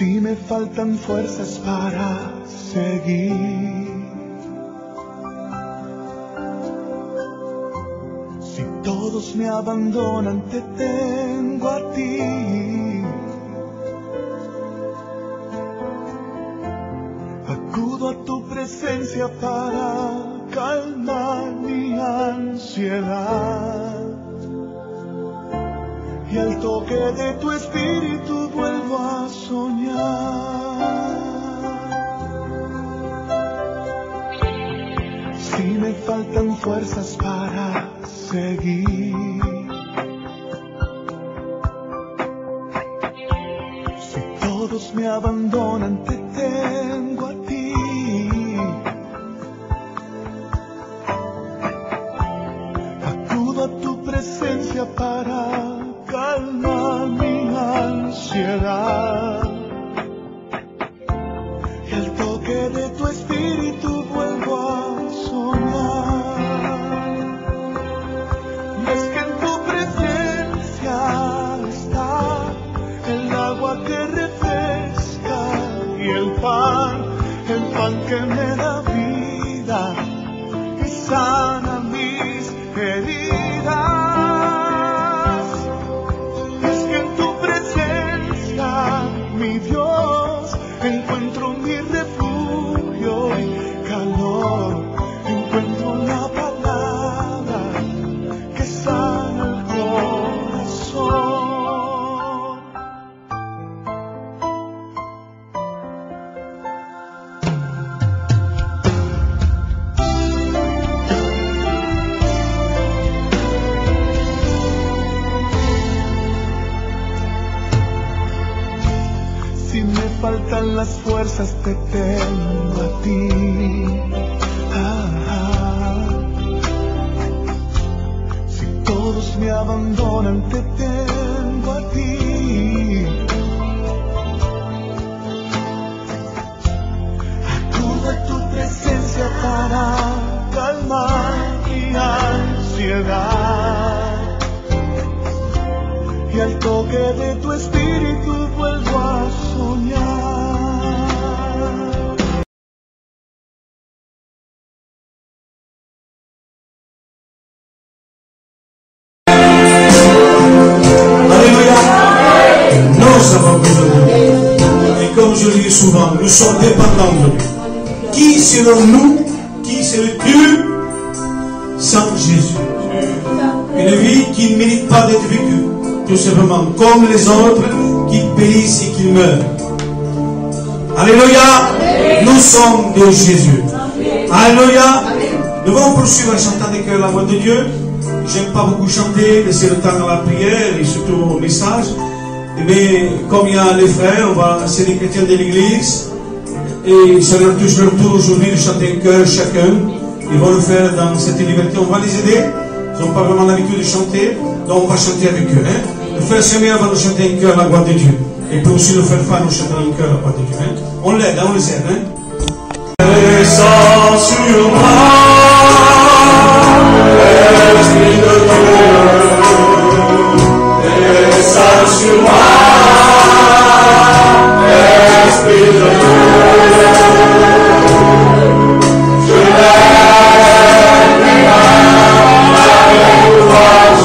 Si me faltan fuerzas para seguir, si todos me abandonan, te tengo a ti. Acudo a tu presencia para calmar mi ansiedad, y al toque de tu espíritu vuelvo a soñar. Si me faltan fuerzas para seguir, si todos me abandonan, te tengo a ti. Acudo a tu presencia para calma mi ansiedad, y al toque de tu espíritu vuelvo a soñar. Es que en tu presencia está el agua que refresca y el pan que me da vida y sana mis heridas. Mi Dios, encuentro mi refugio y calor, encuentro una palabra que sana el corazón. Si me faltan las fuerzas, te tengo a ti. Si todos me abandonan, te tengo a ti. Acudo a tu presencia para calmar mi ansiedad, y al toque de tu espíritu vuelvo a soñar. Alléluia. Nous avons besoin de Dieu. Et comme je le dis souvent, nous sommes dépendants de Dieu. Qui selon nous, qui serait Dieu sans Jésus? Une vie qui ne mérite pas d'être vécue. Tout simplement comme les autres qui périssent et qui meurent. Alléluia. Nous sommes de Jésus. Alléluia. Nous allons poursuivre en chantant des cœurs la voix de Dieu. J'aime pas beaucoup chanter, laisser le temps à la prière et surtout au message. Mais comme il y a les frères, c'est les chrétiens de l'église, et ça leur touche leur tour aujourd'hui de chanter un cœur chacun. Ils vont le faire dans cette liberté. On va les aider. Ils n'ont pas vraiment l'habitude de chanter, donc on va chanter avec eux. Le frère Samuel va nous chanter un cœur la gloire de Dieu. Et puis aussi le frère Fan nous chanter un cœur la gloire de Dieu. On l'aide, on les aide. Descends sur moi, l'Esprit de Dieu. Descends sur moi, l'Esprit de Dieu. Je lève mes mains avec force.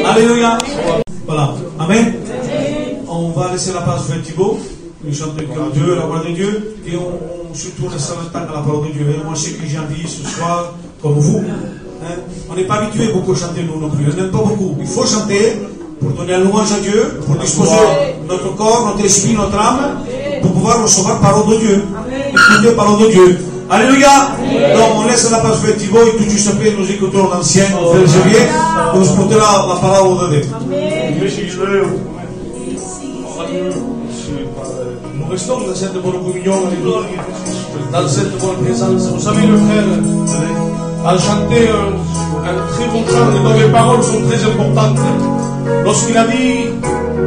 Alléluia. Voilà. Amen. On va laisser la place à Thibaut. Nous chantons le cœur de Dieu, la voix de Dieu. Et on se tourne sur le temps de la parole de Dieu. Et moi, ce que j'ai envie ce soir, comme vous. Hein? On n'est pas habitué beaucoup à chanter nous non plus. On n'aime pas beaucoup. Il faut chanter pour donner la louange à Dieu, pour disposer notre corps, notre esprit, notre âme, pour pouvoir recevoir parole de Dieu. Écouter parole de Dieu. Alléluia. Donc on laisse la page vers Thibaut et tout juste après nous écoutons l'ancien frère Xavier pour nous porter la parole de Dieu. Nous restons dans cette bonne communion, dans cette bonne présence. Vous savez, le frère a chanté un très bon chant et dont les paroles sont très importantes. Lorsqu'il a dit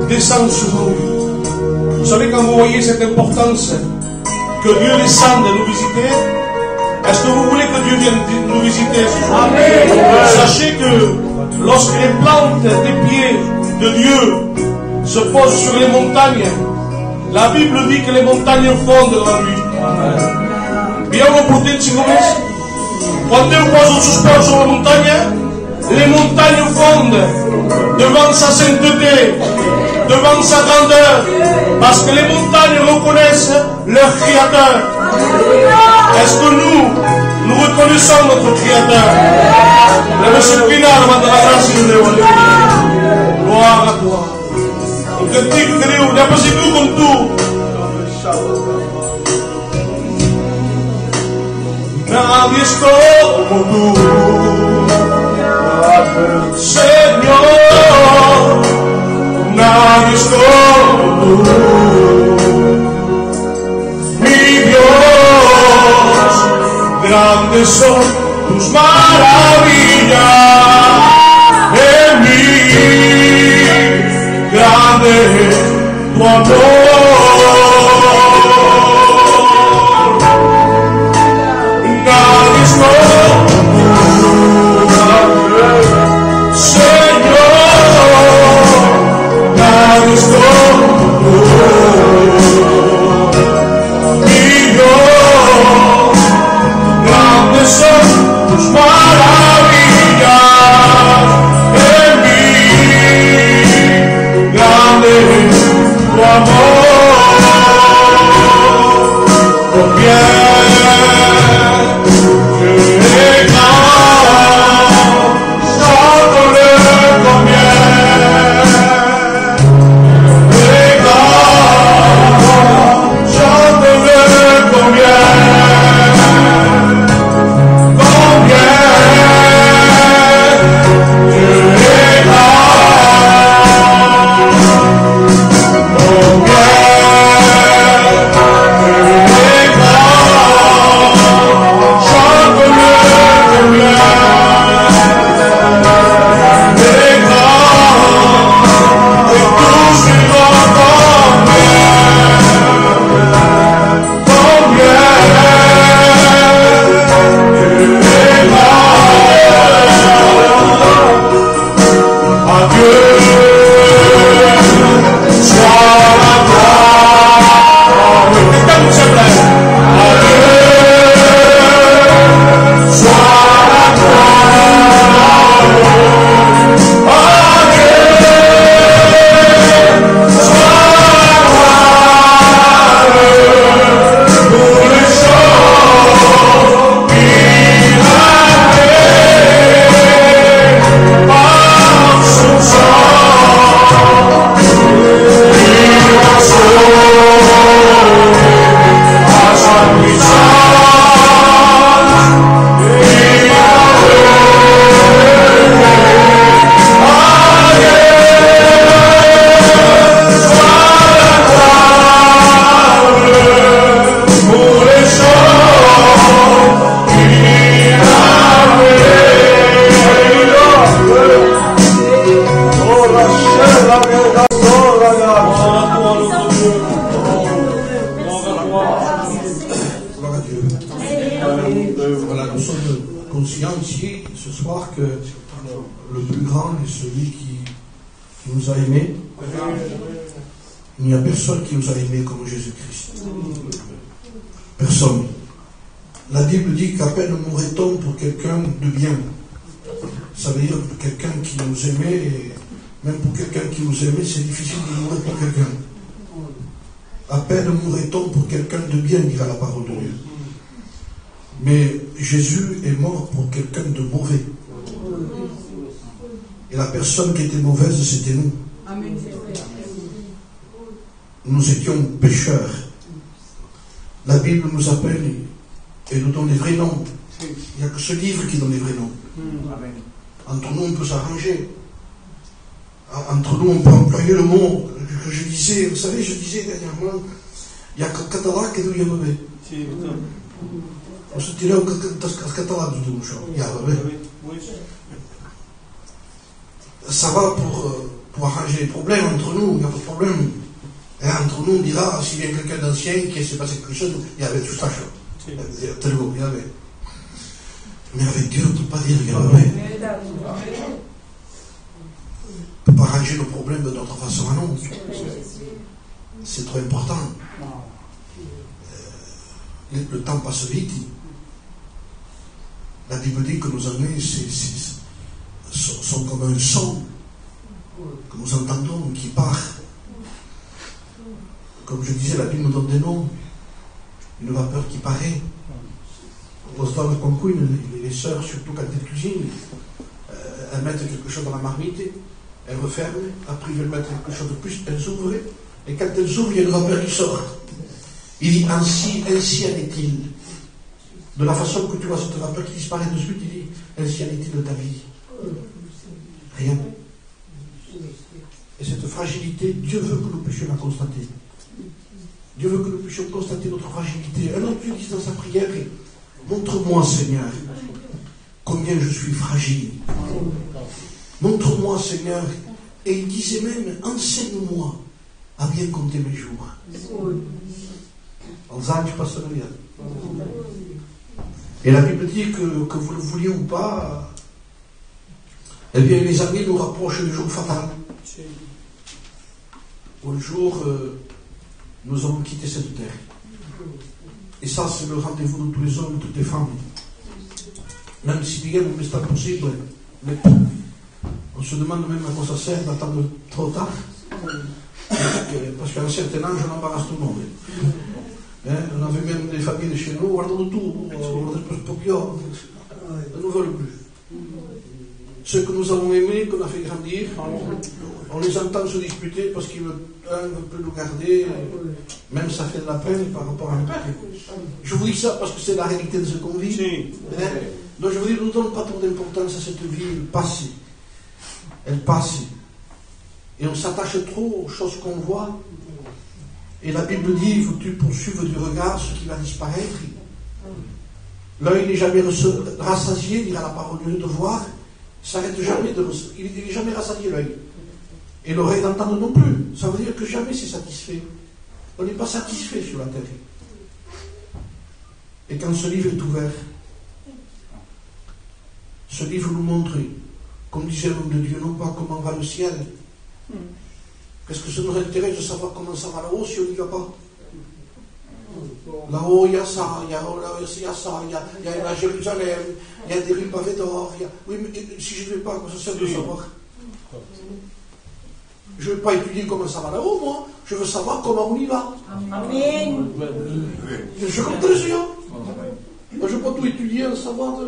descends sur nous. Vous savez, quand vous voyez cette importance, que Dieu descende nous visiter, est-ce que vous voulez que Dieu vienne nous visiter? Amen. Sachez que lorsque les plantes des pieds de Dieu se posent sur les montagnes, la Bible dit que les montagnes fondent devant lui. Abbiamo potenza come quando Dio pose sul sport sulla montagna, les montagnes fondent devant sa sainteté, devant sa grandeur, parce que les montagnes reconnaissent leur Créateur. Est-ce que nous reconnaissons notre Créateur? Le Seigneur manda la grâce de Dieu. Gloire à toi. On te dit que Dieu n'a pas si tout comme tout. Nadie es como tú, Señor, nadie es como tú, mi Dios, grandes son tus maravillas en mí, grande es tu amor. Il n'y a personne qui nous a aimés comme Jésus-Christ. Personne. La Bible dit qu'à peine mourrait-on pour quelqu'un de bien. Ça veut dire que quelqu'un qui nous aimait, et même pour quelqu'un qui nous aimait, c'est difficile de mourir pour quelqu'un. À peine mourrait-on pour quelqu'un de bien, dira la parole de Dieu. Mais Jésus est mort pour quelqu'un de mauvais. Et la personne qui était mauvaise, c'était nous. Nous étions pécheurs. La Bible nous appelle et nous donne les vrais noms. Il n'y a que ce livre qui donne les vrais noms. Entre nous, on peut s'arranger. Entre nous, on peut employer le mot que je disais. Vous savez, je disais dernièrement, il y a que Catalac et nous, il y a mauvais. On se dirait au Catalac du tout, il y a mauvais. Ça va pour arranger les problèmes entre nous, il n'y a pas de problème. Et entre nous, on dira, s'il y a quelqu'un d'ancien qui s'est passé quelque chose, il y avait tout ça. Il y avait. Mais avec Dieu, on ne peut pas dire qu'il y avait. On ne peut pas arranger nos problèmes de notre façon à nous. C'est trop important. Le temps passe vite. La Bible dit que nos années sont comme un son que nous entendons qui part. Comme je disais, la Bible nous donne des noms. Une vapeur qui paraît. Dans le concours, les sœurs, surtout quand elles cuisinent, elles mettent quelque chose dans la marmite, elles referment, après elles veulent mettre quelque chose de plus, elles ouvrent, et quand elles ouvrent, il y a une vapeur qui sort. Il dit, ainsi en est-il. De la façon que tu vois cette vapeur qui disparaît de suite, il dit, ainsi en est-il de ta vie. Rien. Et cette fragilité, Dieu veut que nous puissions la constater. Dieu veut que nous puissions constater notre fragilité. Un homme Dieu dit dans sa prière, montre-moi, Seigneur, combien je suis fragile. Montre-moi, Seigneur. Et il disait même, enseigne-moi à bien compter mes jours. Et la Bible dit que vous le vouliez ou pas, eh bien les amis nous rapprochent du jour fatal. Au jour nous avons quitté cette terre. Et ça, c'est le rendez-vous de tous les hommes, de toutes les femmes. Même si bien on est possible, mais on se demande même à quoi ça sert d'attendre trop tard. Parce qu'à un certain âge, on embarrasse tout le monde. On avait même des familles de chez nous, on de tout, on ne veut plus. Ceux que nous avons aimés, qu'on a fait grandir, on les entend se disputer parce qu'un veut plus nous garder, même ça fait de la peine par rapport à un père. Je vous dis ça parce que c'est la réalité de ce qu'on vit. Donc je vous dis, ne nous donne pas trop d'importance à cette vie, elle passe. Et on s'attache trop aux choses qu'on voit. Et la Bible dit, faut-tu poursuivre du regard ce qui va disparaître. L'œil n'est jamais rassasié, dira la parole de Dieu, de voir. S'arrête jamais il n'est jamais rassasié l'œil. Et l'oreille d'entendre non plus. Ça veut dire que jamais c'est satisfait. On n'est pas satisfait sur la terre. Et quand ce livre est ouvert, ce livre nous montre, comme disait l'homme de Dieu, non pas comment va le ciel. Qu'est-ce que ça nous intéresse de savoir comment ça va là-haut si on n'y va pas? Là-haut, il y a ça, il y a la Jérusalem, il y a des rues pavées d'or. Oui, mais si je ne vais pas, ça sert de savoir. Je ne veux pas étudier comment ça va là-haut, moi. Je veux savoir comment on y va. Amen. Je compte les yeux. Je ne veux pas tout étudier, savoir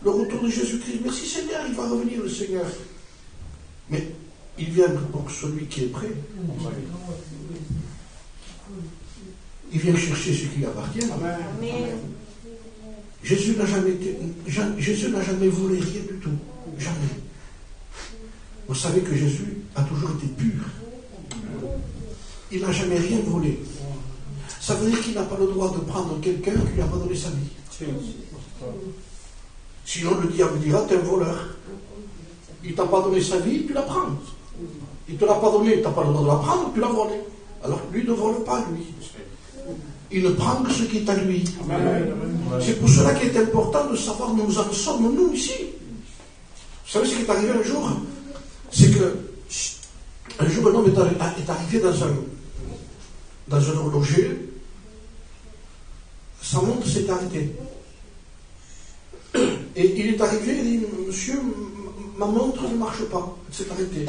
le retour de Jésus-Christ. Merci Seigneur, il va revenir le Seigneur. Mais il vient pour celui qui est prêt. Il vient chercher ce qui lui appartient. Amen. Jésus n'a jamais volé rien du tout. Jamais. Vous savez que Jésus a toujours été pur. Il n'a jamais rien volé. Ça veut dire qu'il n'a pas le droit de prendre quelqu'un qui lui a pas donné sa vie. Sinon le diable dira, t'es un voleur. Il t'a pas donné sa vie, tu la prends. Il te l'a pas donné, tu n'as pas le droit de la prendre, tu la voles. Alors lui ne vole pas, lui. Il ne prend que ce qui est à lui. Amen. C'est pour cela qu'il est important de savoir où nous en sommes, nous, ici. Vous savez ce qui est arrivé un jour? C'est que un jour, un homme est arrivé dans un horloger. Sa montre s'est arrêtée. Et il est arrivé, il dit, monsieur, ma montre ne marche pas, elle s'est arrêtée.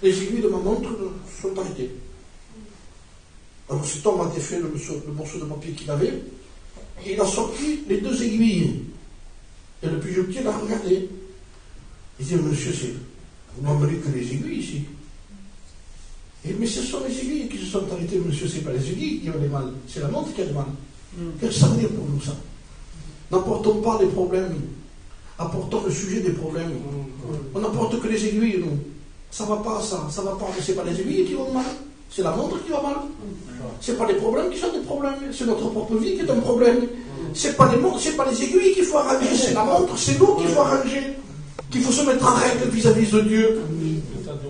Les aiguilles de ma montre sont arrêtées. Alors cet homme a défait le morceau de papier qu'il avait, Et il a sorti les 2 aiguilles. Et le plus petit l'a regardé. Il dit, monsieur, vous m'emmenez que les aiguilles ici. Et, mais ce sont les aiguilles qui se sont arrêtées, monsieur, c'est pas les aiguilles qui ont des mal, c'est la montre qui a des mal. Qu'est-ce que ça veut dire pour nous, ça? N'apportons pas les problèmes, apportons le sujet des problèmes. On n'apporte que les aiguilles, nous. Ça va pas, ça va pas, mais c'est pas les aiguilles qui vont mal, c'est la montre qui va mal. C'est pas les problèmes qui sont des problèmes, c'est notre propre vie qui est un problème. C'est pas les montres, c'est pas les aiguilles qu'il faut arranger, c'est la montre, c'est nous qu'il faut arranger, qu'il faut se mettre en règle vis-à-vis de Dieu.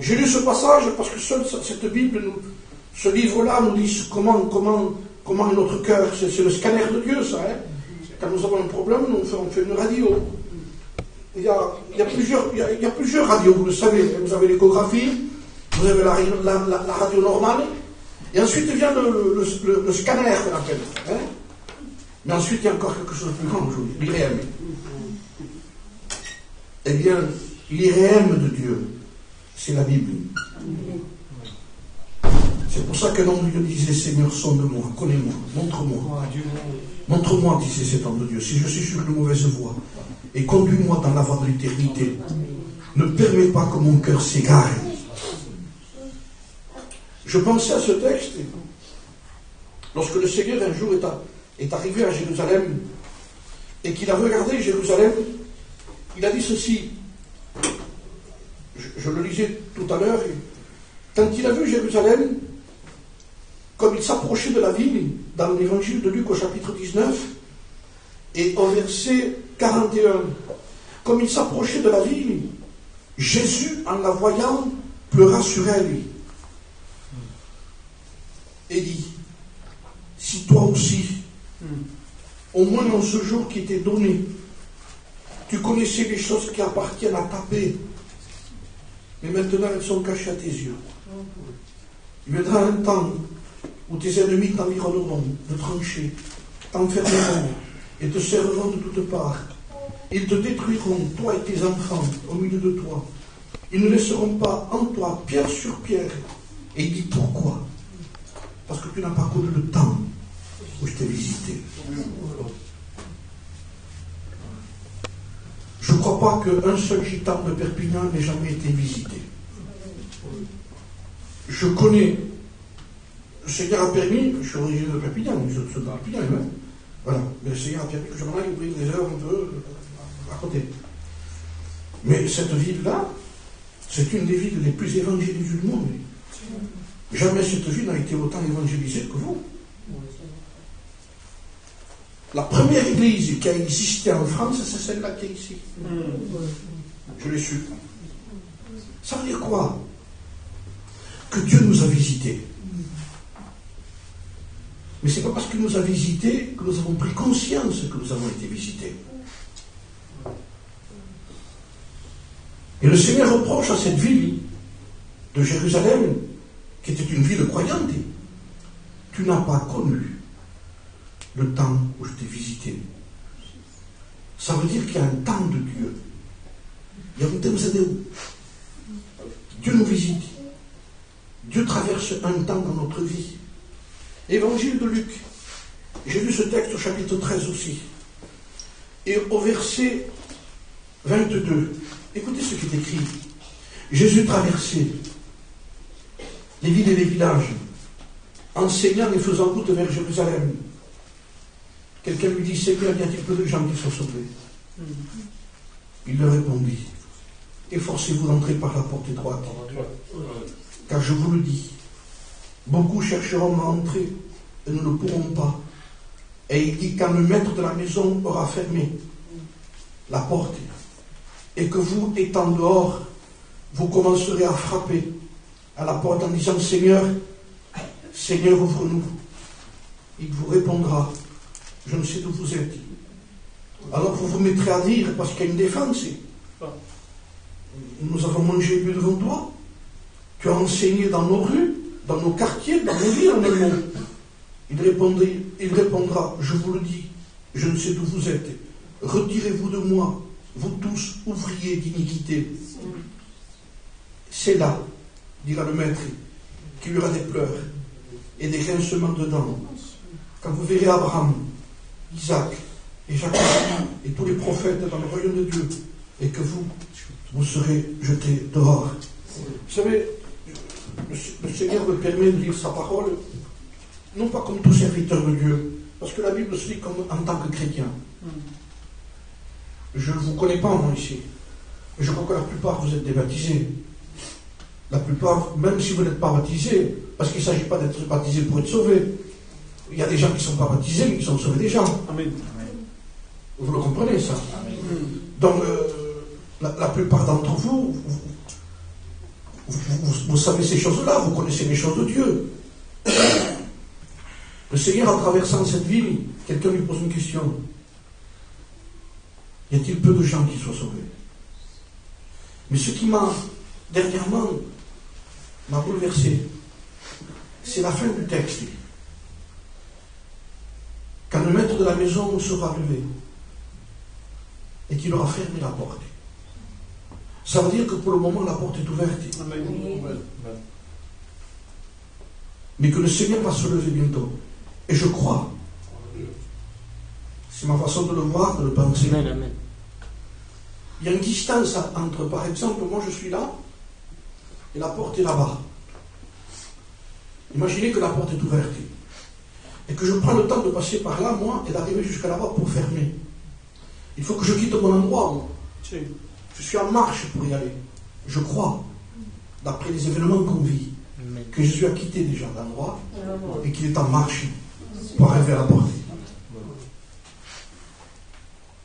J'ai lu ce passage parce que seule cette Bible, ce livre-là nous dit comment est notre cœur. C'est le scanner de Dieu, ça. Hein. Quand nous avons un problème, on fait une radio. Il y a plusieurs radios, vous le savez. Vous avez l'échographie, vous avez la radio normale, et ensuite vient le scanner qu'on appelle. Hein. Mais ensuite, il y a encore quelque chose de plus grand aujourd'hui, l'IRM. Eh bien, l'IRM de Dieu, c'est la Bible. C'est pour ça qu'un homme de Dieu disait, Seigneur, sonde-moi, connais-moi, montre-moi. Montre-moi, disait cet homme de Dieu, si je suis sur une mauvaise voie, et conduis-moi dans la voie de l'éternité. Ne permets pas que mon cœur s'égare. Je pensais à ce texte, lorsque le Seigneur un jour est arrivé à Jérusalem, et qu'il a regardé Jérusalem, il a dit ceci. Je le lisais tout à l'heure. Quand il a vu Jérusalem, comme il s'approchait de la ville, dans l'évangile de Luc au chapitre 19, et au verset 41, comme il s'approchait de la ville, Jésus, en la voyant, pleura sur elle et dit, si toi aussi, au moins dans ce jour qui t'est donné, tu connaissais les choses qui appartiennent à ta paix, mais maintenant elles sont cachées à tes yeux. Il viendra un temps où tes ennemis t'environneront de tranchées, t'enfermeront et te serreront de toutes parts. Ils te détruiront, toi et tes enfants, au milieu de toi. Ils ne laisseront pas en toi pierre sur pierre. Et il dit pourquoi? Parce que tu n'as pas connu le temps où je t'ai visité. Je ne crois pas qu'un seul gitan de Perpignan n'ait jamais été visité. Je connais, le Seigneur a permis, je suis originaire de Perpignan, je suis de Perpignan, hein. Voilà, mais le Seigneur a permis que je m'en aille ouvrir des heures un peu à côté. Mais cette ville-là, c'est une des villes les plus évangélisées du monde. Jamais cette ville n'a été autant évangélisée que vous. La première église qui a existé en France, c'est celle-là qui est ici. Je l'ai su. Ça veut dire quoi? Que Dieu nous a visités. Mais ce n'est pas parce qu'il nous a visités que nous avons pris conscience que nous avons été visités. Et le Seigneur reproche à cette ville de Jérusalem, qui était une ville croyante, tu n'as pas connu le temps où je t'ai visité. Ça veut dire qu'il y a un temps de Dieu. Il y a un temps de Dieu. Dieu nous visite. Dieu traverse un temps dans notre vie. Évangile de Luc. J'ai lu ce texte au chapitre 13 aussi. Et au verset 22, écoutez ce qui est écrit. Jésus traversait les villes et les villages, enseignant et faisant route vers Jérusalem. Quelqu'un lui dit, Seigneur, y a-t-il peu de gens qui sont sauvés? Il leur répondit, efforcez-vous d'entrer par la porte étroite, car je vous le dis, beaucoup chercheront à entrer et ne le pourront pas. Et il dit, quand le maître de la maison aura fermé la porte, et que vous, étant dehors, vous commencerez à frapper à la porte en disant, Seigneur, Seigneur, ouvre-nous. Il vous répondra, je ne sais d'où vous êtes. Alors vous vous mettrez à dire, parce qu'il y a une défense, nous avons mangé et bu devant toi, tu as enseigné dans nos rues, dans nos quartiers, dans nos villes en un mot. Il répondra, je vous le dis, je ne sais d'où vous êtes. Retirez-vous de moi, vous tous ouvriers d'iniquité. C'est là, dira le maître, qu'il y aura des pleurs et des grincements de dents. Quand vous verrez Abraham Isaac et Jacob et tous les prophètes dans le royaume de Dieu, et que vous serez jetés dehors. Vous savez, le Seigneur me permet de lire sa parole, non pas comme tout serviteur de Dieu, parce que la Bible se lit comme en tant que chrétien. Je ne vous connais pas, moi, ici. Je crois que la plupart, vous êtes débaptisés. La plupart, même si vous n'êtes pas baptisés, parce qu'il ne s'agit pas d'être baptisé pour être sauvé. Il y a des gens qui ne sont pas baptisés, mais qui sont sauvés déjà. Amen. Vous le comprenez, ça? Amen. Donc, la plupart d'entre vous, vous savez ces choses-là, vous connaissez les choses de Dieu. Le Seigneur, en traversant cette ville, quelqu'un lui pose une question. Y a-t-il peu de gens qui soient sauvés? Mais ce qui dernièrement, m'a bouleversé, c'est la fin du texte. Quand le maître de la maison sera levé et qu'il aura fermé la porte. Ça veut dire que pour le moment, la porte est ouverte. Amen. Mais que le Seigneur va se lever bientôt. Et je crois. C'est ma façon de le voir, de le penser. Amen. Il y a une distance entre, par exemple, moi je suis là, et la porte est là-bas. Imaginez que la porte est ouverte. Et que je prends le temps de passer par là, moi, et d'arriver jusqu'à là-bas pour fermer. Il faut que je quitte mon endroit, moi. Je suis en marche pour y aller. Je crois, d'après les événements qu'on vit, que Jésus a quitté déjà l'endroit, et qu'il est en marche pour arriver à la porte.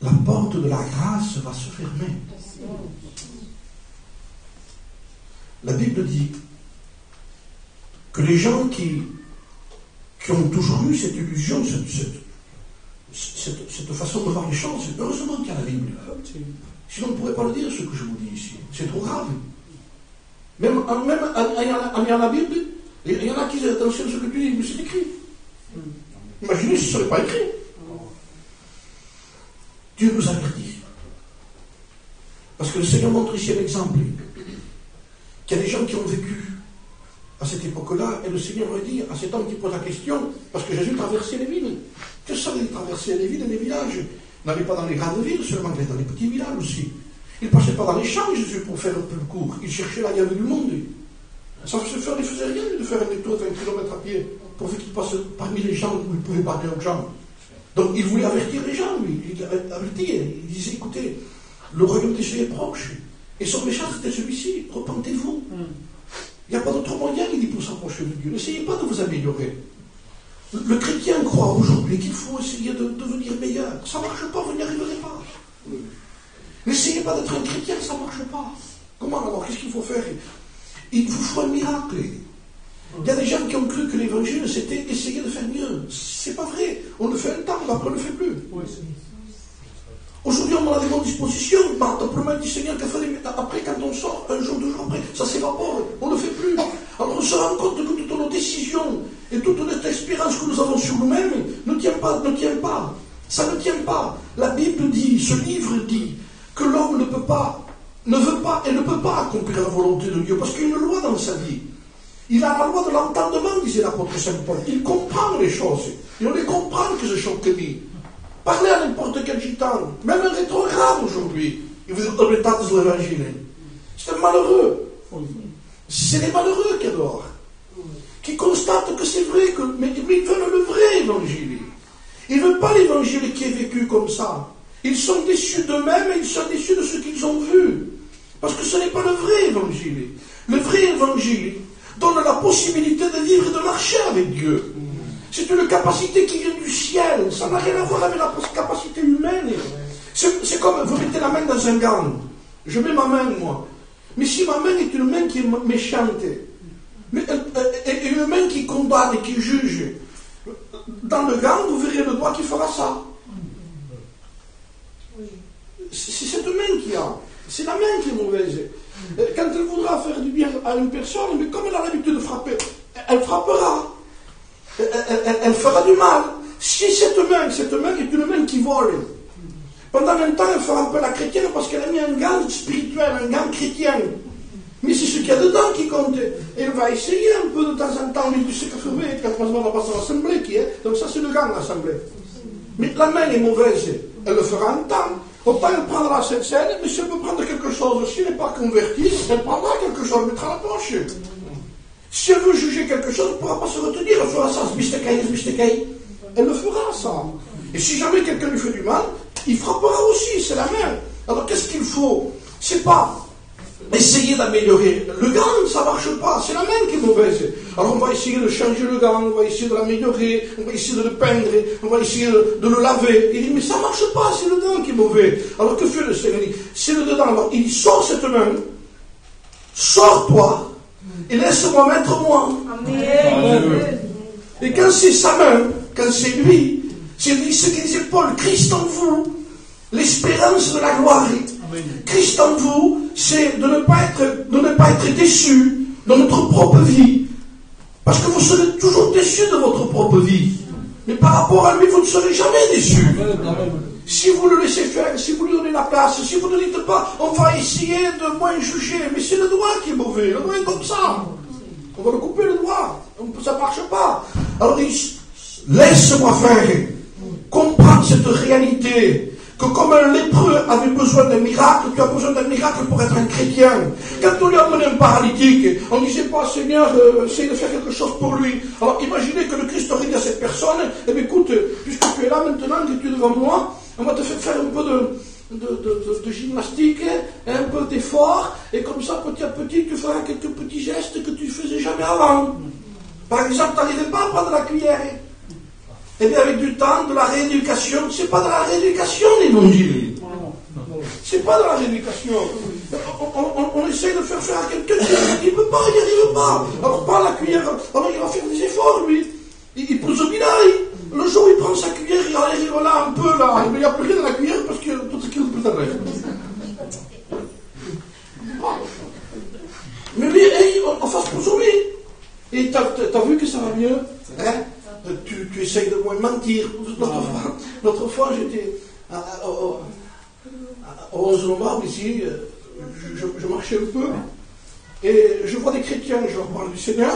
La porte de la grâce va se fermer. La Bible dit que les gens qui ont toujours eu cette illusion, cette façon de voir les choses, heureusement qu'il y a la Bible. Sinon on ne pourrait pas le dire ce que je vous dis ici. C'est trop grave. Même en ayant la Bible, il y en a qui disent attention à ce que tu dis, mais c'est écrit. Imaginez si ce ne serait pas écrit. Dieu nous avertit. Parce que le Seigneur montre ici un exemple. Qu'il y a des gens qui ont vécu à cette époque-là, et le Seigneur leur dit à cet homme qui pose la question, parce que Jésus traversait les villes. Que ça veut dire traverser les villes et les villages? Il n'allait pas dans les grandes villes seulement, il allait dans les petits villages aussi. Il ne passait pas dans les champs, Jésus, pour faire un peu court. Il cherchait la gamme du monde. Ça ne faisait rien de faire un détour de 20 km à pied, pourvu qu'il passe parmi les gens où il pouvait parler aux gens. Donc il voulait avertir les gens, lui. Il avertit, il disait, écoutez, le royaume des cieux est proche. Et son message était celui-ci, repentez-vous. Il n'y a pas d'autre moyen, il dit, pour s'approcher de Dieu. N'essayez pas de vous améliorer. Le chrétien croit aujourd'hui qu'il faut essayer de devenir meilleur. Ça ne marche pas, vous n'y arriverez pas. N'essayez pas d'être un chrétien, ça ne marche pas. Comment alors? Qu'est-ce qu'il faut faire? Il vous faut un miracle. Il y a des gens qui ont cru que l'évangile c'était essayer de faire mieux. C'est pas vrai. On le fait un temps, après on ne le fait plus. Aujourd'hui, on a des bonnes dispositions. La promesse du Seigneur qu'a fait après, quand on sort, un jour, 2 jours après, ça s'évapore. On ne le fait plus. Alors on se rend compte que toutes nos décisions et toute notre expérience que nous avons sur nous-mêmes ne tient pas. Ça ne tient pas. La Bible dit, ce livre dit, que l'homme ne veut pas et ne peut pas accomplir la volonté de Dieu, parce qu'il y a une loi dans sa vie. Il a la loi de l'entendement, disait l'apôtre Saint Paul. Il comprend les choses. Et on les comprend que ce choque dit. Parlez à n'importe quel gitan, même un rétrograde aujourd'hui, il vous donne l'état de l'évangile. C'est un malheureux. C'est les malheureux qui adorent, qui constatent que c'est vrai, mais ils veulent le vrai évangile. Ils ne veulent pas l'évangile qui est vécu comme ça. Ils sont déçus d'eux-mêmes et ils sont déçus de ce qu'ils ont vu. Parce que ce n'est pas le vrai évangile. Le vrai évangile donne la possibilité de vivre et de marcher avec Dieu. C'est une capacité qui vient du ciel. Ça n'a rien à voir avec la capacité humaine. C'est comme vous mettez la main dans un gant. Je mets ma main, moi. Mais si ma main est une main qui est méchante, et une main qui condamne et qui juge, dans le gant, vous verrez le doigt qui fera ça. C'est cette main qu'il y a. C'est la main qui est mauvaise. Quand elle voudra faire du bien à une personne, mais comme elle a l'habitude de frapper, elle frappera. Elle fera du mal. Si cette main est une main qui vole, pendant un temps, elle fera un peu la chrétienne parce qu'elle a mis un gant spirituel, un gant chrétien. Mais c'est ce qu'il y a dedans qui compte. Et elle va essayer un peu de temps en temps, mais tu sais que faire, quand on va passer à l'assemblée, donc ça c'est le gant, l'assemblée. Mais la main est mauvaise, elle le fera un temps. Autant elle prendra cette scène, mais si elle veut prendre quelque chose, si elle n'est pas convertie, elle prendra quelque chose, elle mettra la poche. Si elle veut juger quelque chose, elle ne pourra pas se retenir, elle fera ça, elle le fera, ça. Et si jamais quelqu'un lui fait du mal, il frappera aussi, c'est la main. Alors qu'est-ce qu'il faut? C'est pas essayer d'améliorer le gant, ça ne marche pas, c'est la main qui est mauvaise. Alors on va essayer de changer le gant, on va essayer de l'améliorer, on va essayer de le peindre, on va essayer de le laver. Il dit, mais ça ne marche pas, c'est le gant qui est mauvais. Alors que fait le Seigneur? Il dit, c'est le dedans. Alors il dit, sors cette main, sors-toi, et laisse-moi mettre moi. Amen. Et quand c'est sa main, quand c'est lui, c'est ce qu'il disait Paul, Christ en vous, l'espérance de la gloire. Amen. Christ en vous, c'est de ne pas être déçu dans notre propre vie. Parce que vous serez toujours déçu de votre propre vie. Mais par rapport à lui, vous ne serez jamais déçu. Si vous le laissez faire, si vous lui donnez la place, si vous ne dites pas, on va essayer de moins juger, mais c'est le doigt qui est mauvais, le doigt est comme ça. On va le couper le doigt, ça ne marche pas. Alors il dit, laisse-moi faire, comprendre cette réalité, que comme un lépreux avait besoin d'un miracle, tu as besoin d'un miracle pour être un chrétien. Quand on lui a donné un paralytique, on ne disait pas, Seigneur, essaye de faire quelque chose pour lui. Alors imaginez que le Christ aurait dit à cette personne, eh bien écoute, puisque tu es là maintenant, que tu es devant moi, on va te faire un peu de gymnastique, un peu d'effort, et comme ça, petit à petit, tu feras quelques petits gestes que tu ne faisais jamais avant. Par exemple, tu n'arrivais pas à prendre la cuillère. Eh bien, avec du temps, de la rééducation, c'est pas de la rééducation, l'évangile. C'est pas de la rééducation. On essaie de faire à quelqu'un qui ne peut pas, il n'y arrive pas. Alors, prends la cuillère, alors il va faire des efforts, lui. Il pousse au village. Le jour où il prend sa cuillère, il arrive là, un peu là. Mais il n'y a plus rien dans la cuillère parce que tout ce qu'il peut faire. Mais lui, on fasse pour lui. Et t'as vu que ça va mieux, hein? Tu essayes de moins mentir. L'autre fois, j'étais au 11 novembre ici, je marchais un peu, et je vois des chrétiens, je leur parle du Seigneur,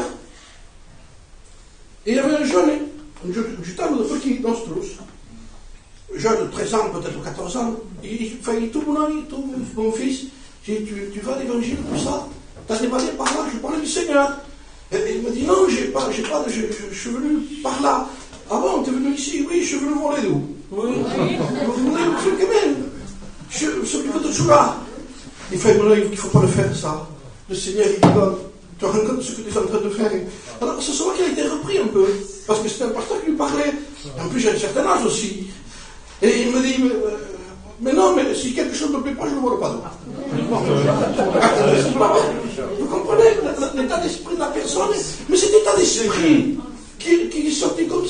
et il y avait un jeune, j'étais un de petit, dans ce trousse, jeune de 13 ans, peut-être 14 ans, il tout mon ami, tout mon fils, j'ai dit, tu vas à l'évangile, tout ça, t'as démarré par là, je parlais du Seigneur. Et il me dit, non, je suis venu par là. Ah bon, t'es venu ici? Oui, je suis venu voler d'où? Oui. Vous voulez quand même? Celui de Tchoula. Il fait, non, il ne faut pas le faire, ça. Le Seigneur, il donne. Tu te rends compte de ce que tu es en train de faire. Alors, ce soir qu'il a été repris un peu. Parce que c'était un pasteur qui lui parlait. En plus, j'ai un certain âge aussi. Et il me dit, mais non, mais si quelque chose ne me plaît pas, je ne le vole pas d'eau. Vous comprenez l'état d'esprit de la personne? Mais cet état d'esprit qui est sorti comme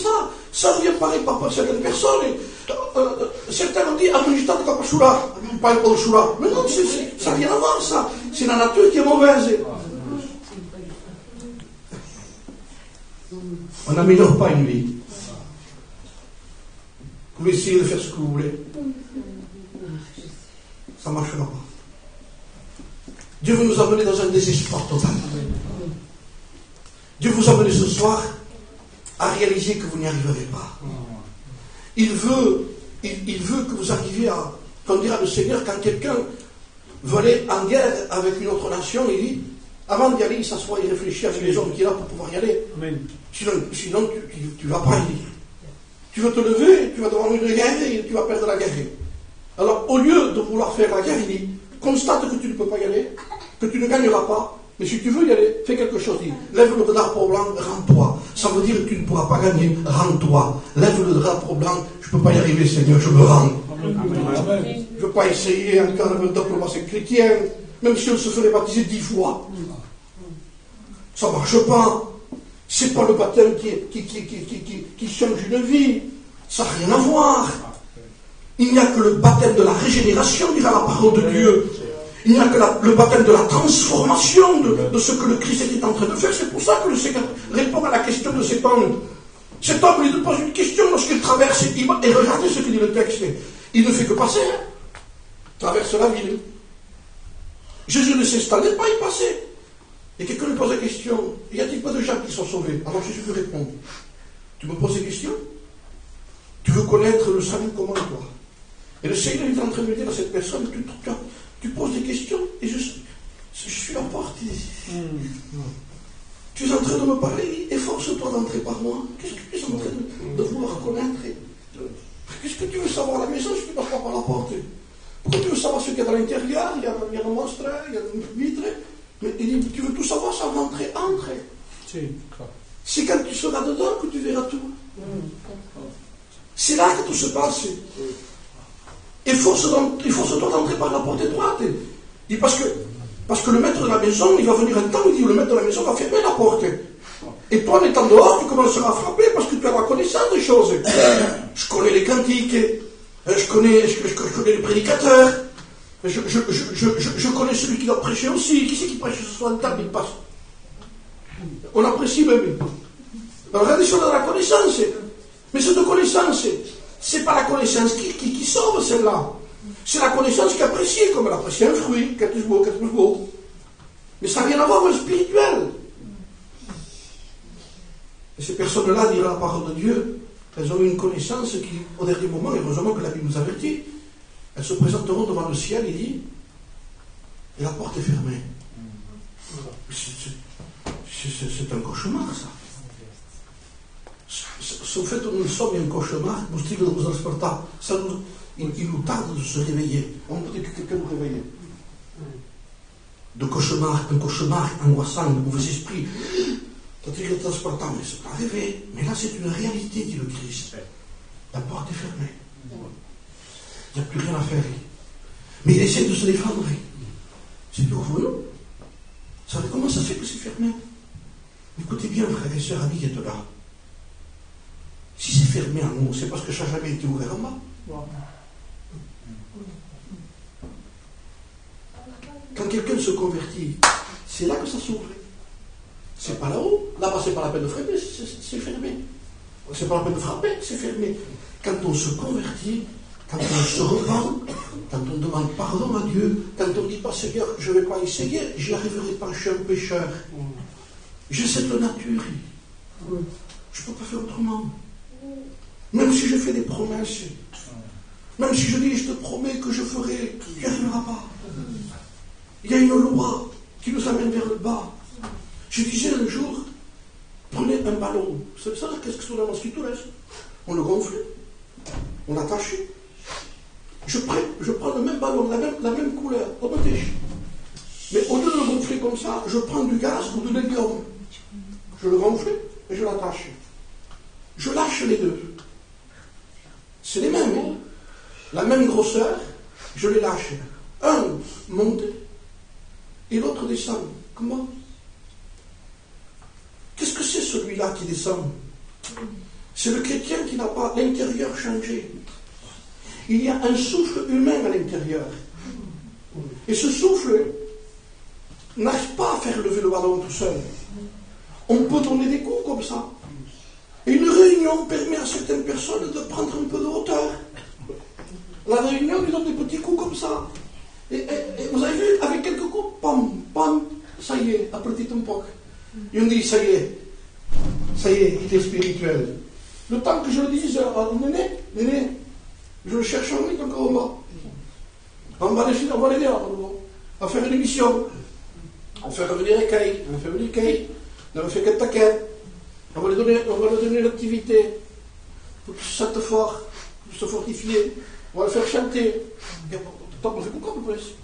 ça revient pareil par certaines personnes. Certains ont dit, Amunjita de Kapashura, pas le Shura. Mais non, ça n'a rien à voir, ça. C'est la nature qui est mauvaise. On n'améliore pas une vie. Vous pouvez essayer de faire ce que vous voulez. Ça ne marchera pas. Dieu veut nous amener dans un désespoir total. Dieu vous emmène ce soir à réaliser que vous n'y arriverez pas. Il veut que vous arriviez à, comme dira le Seigneur, quand quelqu'un veut aller en guerre avec une autre nation, il dit, avant d'y aller, il s'assoit, il réfléchit avec les hommes qu'il a pour pouvoir y aller. Sinon tu ne vas pas y aller. Tu veux te lever, tu vas devoir une guerre et tu vas perdre la guerre. Alors, au lieu de vouloir faire la guerre, il dit, constate que tu ne peux pas y aller, que tu ne gagneras pas, mais si tu veux y aller, fais quelque chose. Il dit, lève le drapeau blanc, rends-toi. Ça veut dire que tu ne pourras pas gagner, rends-toi. Lève le drapeau blanc, je ne peux pas y arriver, Seigneur, je me rends. Je ne veux pas essayer encore un diplomatie chrétien, même si on se ferait baptiser 10 fois. Ça ne marche pas. Ce n'est pas le baptême qui change une vie. Ça n'a rien à voir. Il n'y a que le baptême de la régénération, dira la parole de Dieu. Il n'y a que le baptême de la transformation de ce que le Christ était en train de faire. C'est pour ça que le Seigneur répond à la question de cet homme. Cet homme lui pose une question lorsqu'il traverse. Et regardez ce que dit le texte. Il ne fait que passer. Traverse la ville. Jésus ne s'installait pas, il passait. Et quelqu'un lui pose la question, y a-t-il pas de gens qui sont sauvés? Alors Jésus lui répond, tu me poses des questions? Tu veux quoi? connaître le salut comme toi. Et le Seigneur est en train de dire à cette personne, tu poses des questions et je suis la porte. Tu es en train de me parler, efforce-toi d'entrer par moi. Qu'est-ce que tu es en train de vouloir connaître? Qu'est-ce que tu veux savoir à la maison si tu ne passes pas par la porte? Pourquoi tu veux savoir ce qu'il y a dans l'intérieur? Il y a un monstre, il y a une vitre. Mais il dit, tu veux tout savoir sans rentrer, entre. C'est quand tu seras dedans que tu verras tout. C'est là que tout se passe. Efforce-toi d'entrer par la porte étroite. Et parce que le maître de la maison, il va venir un temps, il dit, le maître de la maison va fermer la porte. Et toi, en étant dehors, tu commenceras à frapper parce que tu as la connaissance des choses. Je connais les cantiques, je connais les prédicateurs, je connais celui qui doit prêcher aussi. Qui c'est qui prêche ce soir en table, il passe. On apprécie même. Alors, regardez sur la connaissance. Mais cette connaissance, c'est pas la connaissance qui sauve celle-là. C'est la connaissance qui apprécie, comme elle apprécie un fruit, quelque chose. Mais ça n'a rien à voir avec le spirituel. Et ces personnes-là, diront la parole de Dieu, elles ont eu une connaissance qui, au dernier moment, heureusement que la Bible nous avertit, elles se présenteront devant le ciel, il dit, et la porte est fermée. C'est un cauchemar, ça. Au fait, nous sommes un cauchemar, il nous tarde de se réveiller. On peut dire que quelqu'un nous réveille. Un cauchemar angoissant, de mauvais esprit. C'est transportant, mais c'est pas rêvé. Mais là, c'est une réalité, dit le Christ. La porte est fermée. Il n'y a plus rien à faire. Mais il essaie de se défendre. C'est pour vous, non? Vous savez comment ça se fait que c'est fermé? Écoutez bien, frères et sœurs, amis qui êtes là. Si c'est fermé en haut, c'est parce que ça n'a jamais été ouvert en bas. Quand quelqu'un se convertit, c'est là que ça s'ouvre. C'est pas là-haut. Là-bas, c'est pas la peine de frapper, c'est fermé. C'est pas la peine de frapper, c'est fermé. Quand on se convertit, quand on se repent, quand on demande pardon à Dieu, quand on ne dit pas Seigneur, je ne vais pas essayer, j'y arriverai pas, je suis un pécheur. J'ai cette nature. Je ne peux pas faire autrement. Même si je fais des promesses, même si je dis je te promets que je ferai, tu n'y arriveras pas. Il y a une loi qui nous amène vers le bas. Je disais un jour, prenez un ballon. Vous savez ça, qu'est-ce que c'est dans la on le gonfle, on l'attache. Je prends le même ballon, la même couleur, au botèche. Mais au lieu de le gonfler comme ça, je prends du gaz ou de l'hélium. Je le gonfle et je l'attache. Je lâche les deux. C'est les mêmes. Hein? La même grosseur, je les lâche. Un monte et l'autre descend. Comment? Qu'est-ce que c'est celui-là qui descend? C'est le chrétien qui n'a pas l'intérieur changé. Il y a un souffle humain à l'intérieur. Et ce souffle n'arrive pas à faire lever le ballon tout seul. On peut donner des coups comme ça. Et une réunion permet à certaines personnes de prendre un peu de hauteur. La réunion lui donne des petits coups comme ça. Et vous avez vu, avec quelques coups, pam, pam, ça y est, après petit peu. Et on dit, ça y est, il est spirituel. Le temps que je le dise à Néné, je le cherche en lui encore en bas. On va l'aider à faire une émission. On fait revenir les cailles, on fait venir les cailles, on fait quelques taquets. On va lui donner l'activité pour qu'il se sente fort, pour se fortifier. On va le faire chanter. On fait beaucoup plus.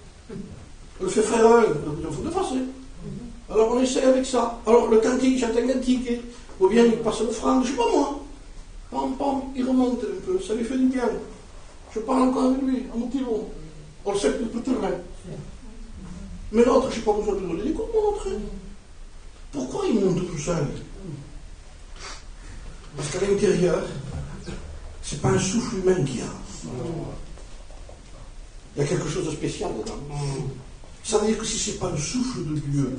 On le fait frère, il faut de force. Alors on essaie avec ça. Alors le cantique, chante un cantique, ou bien il passe le franc, je ne sais pas moi. Pam, pam, il remonte un peu, ça lui fait du bien. Je parle encore avec lui, en motivant. On le sait que peut tourner. Mais l'autre, je n'ai pas besoin de donner des coups, mon autre. Pourquoi il monte tout seul? Parce qu'à l'intérieur, ce n'est pas un souffle humain qu'il y a. Il y a quelque chose de spécial dedans. Ça veut dire que si ce n'est pas le souffle de Dieu,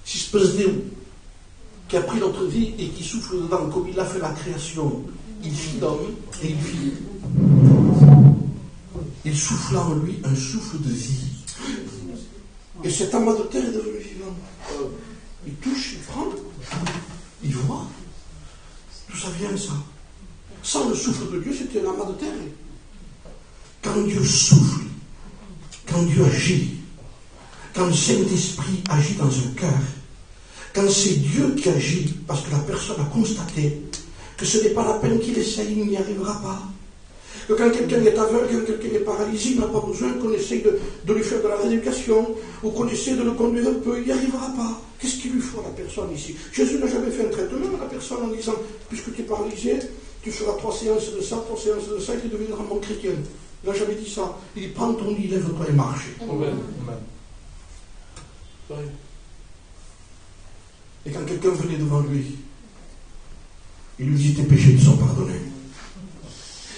si ce espèce de Dieu qui a pris notre vie et qui souffle dedans, comme il a fait la création, il fit l'homme et il vit. Il souffla en lui un souffle de vie. Et cet amas de terre est devenu vivant. Il touche, il prend, il voit. D'où ça vient ça? Sans le souffle de Dieu, c'était un amas de terre. Quand Dieu souffle, quand Dieu agit, quand le Saint-Esprit agit dans un cœur, quand c'est Dieu qui agit, parce que la personne a constaté que ce n'est pas la peine qu'il essaye, il n'y arrivera pas. Que quand quelqu'un est aveugle, quand quelqu'un est paralysé, il n'a pas besoin qu'on essaye de lui faire de la rééducation, ou qu'on essaie de le conduire un peu, il n'y arrivera pas. Qu'est-ce qu'il lui faut à la personne ici? Jésus n'a jamais fait un traitement à la personne en disant, puisque tu es paralysé, tu feras 3 séances de ça, 3 séances de ça, et tu deviendras bon chrétien. Il n'a jamais dit ça. Il dit, prends ton lit, lève-toi et marche. Amen. Et quand quelqu'un venait devant lui, il lui dit, tes péchés te sont pardonnés.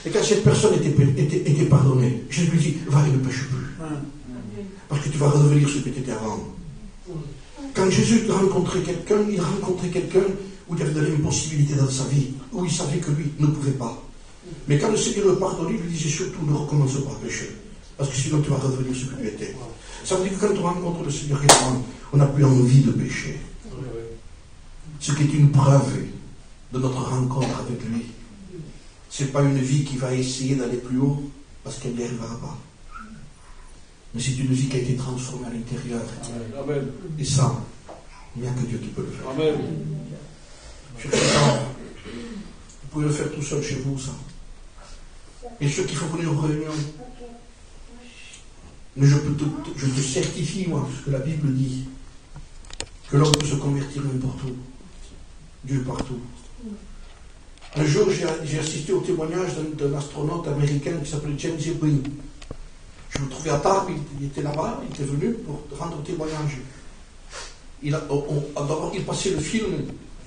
Et quand cette personne était pardonnée, Jésus lui dit, va et ne pêche plus. Parce que tu vas redevenir ce que tu étais avant. Quand Jésus rencontrait quelqu'un, il rencontrait quelqu'un où il y avait de l'impossibilité dans sa vie, où il savait que lui ne pouvait pas. Mais quand le Seigneur le pardonnait, il lui disait surtout, ne recommence pas à pécher. Parce que sinon tu vas redevenir ce que tu étais. Ça veut dire que quand on rencontre le Seigneur réellement, on n'a plus envie de pécher. Ce qui est une preuve de notre rencontre avec lui. Ce n'est pas une vie qui va essayer d'aller plus haut, parce qu'elle n'y arrivera pas. Mais c'est une vie qui a été transformée à l'intérieur. Amen. Et ça, il n'y a que Dieu qui peut le faire. Amen. Sur ce temps, vous pouvez le faire tout seul chez vous, ça. Et ceux qui font venir aux réunions, mais je te certifie, moi, ce que la Bible dit, que l'homme peut se convertir n'importe où. Dieu partout. Un jour, j'ai assisté au témoignage d'un astronaute américain qui s'appelait James Irwin. Je me trouvais à table, il était là-bas, il était venu pour rendre témoignage. D'abord, il passait le film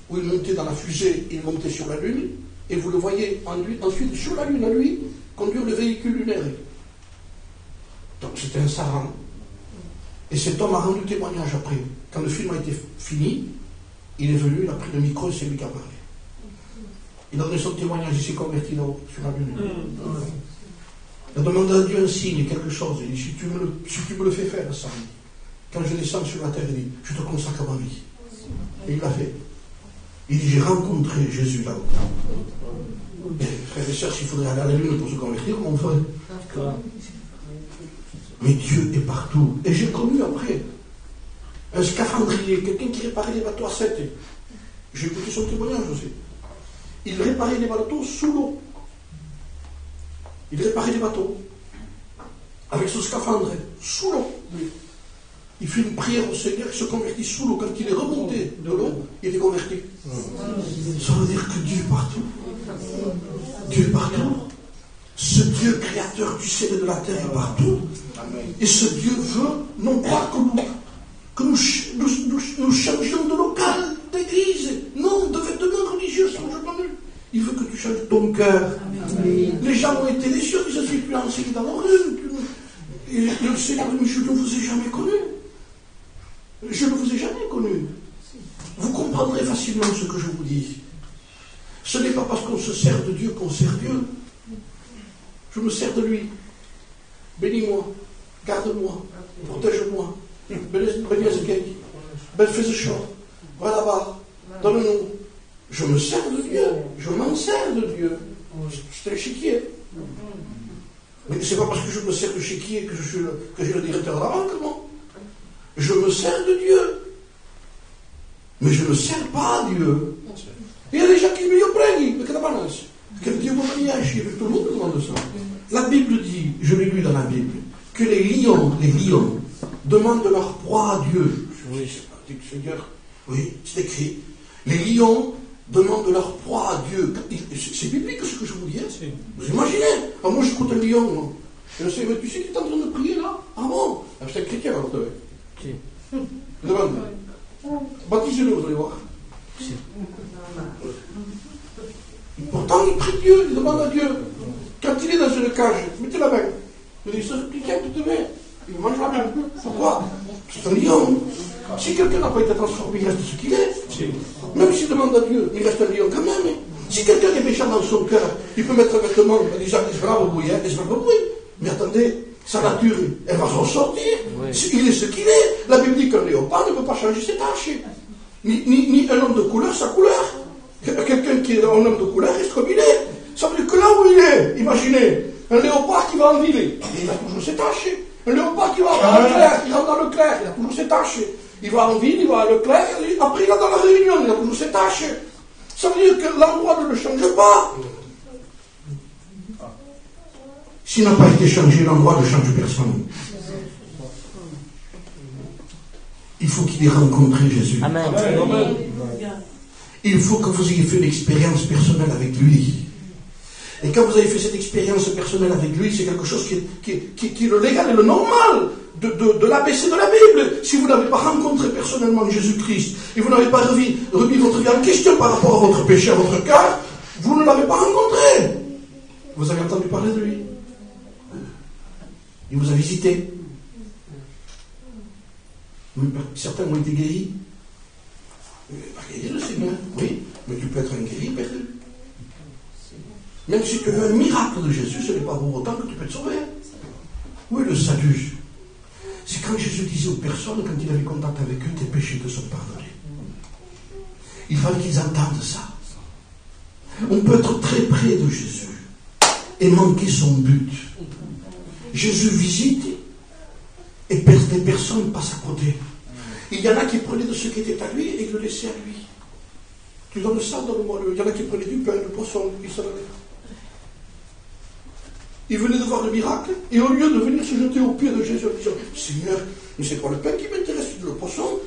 où il montait dans la fusée, il montait sur la Lune, et vous le voyez ensuite sur la Lune à lui, conduire le véhicule lunaire. Donc c'était un savant. Et cet homme a rendu témoignage après. Quand le film a été fini, il est venu, il a pris le micro et c'est lui qui a parlé. Il a donné son témoignage, il s'est converti là-haut, sur la Lune. Il a demandé à Dieu un signe, quelque chose. Il dit, si tu me le fais faire, ça, quand je descends sur la terre, il dit, je te consacre à ma vie. Et il l'a fait. Il dit, j'ai rencontré Jésus là-haut. Et frères et sœurs, s'il faudrait aller à la Lune pour se convertir, comment on ferait? Mais Dieu est partout. Et j'ai connu après un scaphandrier, quelqu'un qui réparait les bateaux à 7. J'ai écouté son témoignage aussi. Il réparait les bateaux sous l'eau. Il réparait les bateaux avec son scaphandre, sous l'eau. Il fait une prière au Seigneur, il se convertit sous l'eau. Quand il est remonté de l'eau, il est converti. Ça veut dire que Dieu est partout. Dieu est partout. Ce Dieu créateur du ciel et de la terre est partout. Et ce Dieu veut non pas que nous changions de local, d'église, non, de vêtements religieux, il veut que tu changes ton cœur. Les gens ont été déçus, ils se sont plus enseignés dans leur rue. Et le Seigneur dit, je ne vous ai jamais connu. Je ne vous ai jamais connu. Vous comprendrez facilement ce que je vous dis. Ce n'est pas parce qu'on se sert de Dieu qu'on sert Dieu. Je me sers de lui. Bénis-moi, garde-moi, protège-moi. Va là-bas, donne-nous. Je me sers de Dieu, je m'en sers de Dieu. C'est un chéquier. Mais c'est pas parce que je me sers de chéquier que j'ai le directeur de la banque, non. Je me sers de Dieu. Mais je ne sers pas Dieu. Il y a des gens qui me disent, mais que la balance. Que Dieu m'a mis à chier, tout le monde demande ça. La Bible dit, je l'ai lu dans la Bible, que les lions demandent leur proie à Dieu. Oui, Seigneur. Oui, c'est écrit. Les lions demandent leur proie à Dieu. C'est biblique ce que je vous dis. Hein. Vous imaginez? Moi j'écoute un lion. Moi. Je sais, mais tu sais qu'il est en train de prier là? Ah bon? C'est un chrétien alors, tu sais. Demande. Baptisez-le, vous allez voir. Pourtant, il prie Dieu, il demande à Dieu. Quand il est dans une cage, mettez la main. Il dit, ça, quelqu'un qui te met. Il mange la main. Pourquoi? C'est un lion. Si quelqu'un n'a pas été transformé, il reste ce qu'il est. Même s'il demande à Dieu, il reste un lion quand même. Si quelqu'un est méchant dans son cœur, il peut mettre un vêtement en disant, c'est bravo, oui, c'est bravo, oui. Mais attendez, sa nature, elle va s'en sortir. Oui. Il est ce qu'il est. La Bible dit qu'un léopard ne peut pas changer ses taches. Ni un homme de couleur, sa couleur. Quelqu'un qui est un homme de couleur reste comme il est. Ça veut va en ville, et il a toujours ses tâches. Un léopard qui va dans le clair, il rentre dans le clair, il a toujours ses tâches. Il va en ville, il va à Leclerc, après il va dans la réunion, il a toujours ses tâches. Ça veut dire que l'endroit ne le change pas. S'il n'a pas été changé, l'endroit ne change personne. Il faut qu'il ait rencontré Jésus. Amen. Amen. Il faut que vous ayez fait l'expérience personnelle avec lui. Et quand vous avez fait cette expérience personnelle avec lui, c'est quelque chose qui est le légal et le normal de l'ABC de la Bible. Si vous n'avez pas rencontré personnellement Jésus-Christ et vous n'avez pas remis votre vie en question par rapport à votre péché, à votre cœur, vous ne l'avez pas rencontré. Vous avez entendu parler de lui. Il vous a visité. Certains ont été guéris. Guéri le Seigneur, oui, mais tu peux être un guéri perdu. Même si tu veux un miracle de Jésus, ce n'est pas pour autant que tu peux te sauver. Où est le salut? C'est quand Jésus disait aux personnes, quand il avait contact avec eux, tes péchés te sont pardonnés. Il fallait qu'ils entendent ça. On peut être très près de Jésus et manquer son but. Jésus visite et des personnes passent à côté. Il y en a qui prenaient de ce qui était à lui et le laissaient à lui. Tu donnes ça, donne-moi le. Il y en a qui prenaient du pain, du poisson, ils s'en allaient. Il venait de voir le miracle, et au lieu de venir se jeter aux pieds de Jésus en disant, Seigneur, mais c'est pas le pain qui m'intéresse, c'est le poisson.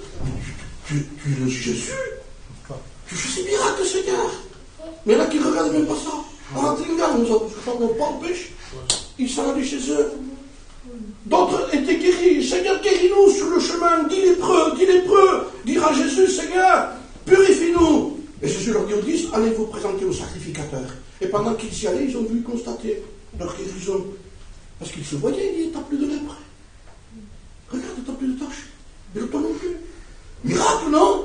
Tu es le Jésus. Tu fais ces miracles, Seigneur. Mais là, qui ne regardent même pas ça. En regardant, on n'a pas empêche. Ils s'en allaient chez eux. D'autres étaient guéris. Seigneur, guéris-nous sur le chemin. Dis lépreux. Dire à Jésus, Seigneur, purifie-nous. Et Jésus leur dit aux 10, allez vous présenter au sacrificateur. Et pendant qu'ils y allaient, ils ont dû constater leur guérison. Parce qu'ils se voyaient, il dit, t'as plus de lèpre. Regarde, t'as plus de taches. Et toi non plus. Miracle, non?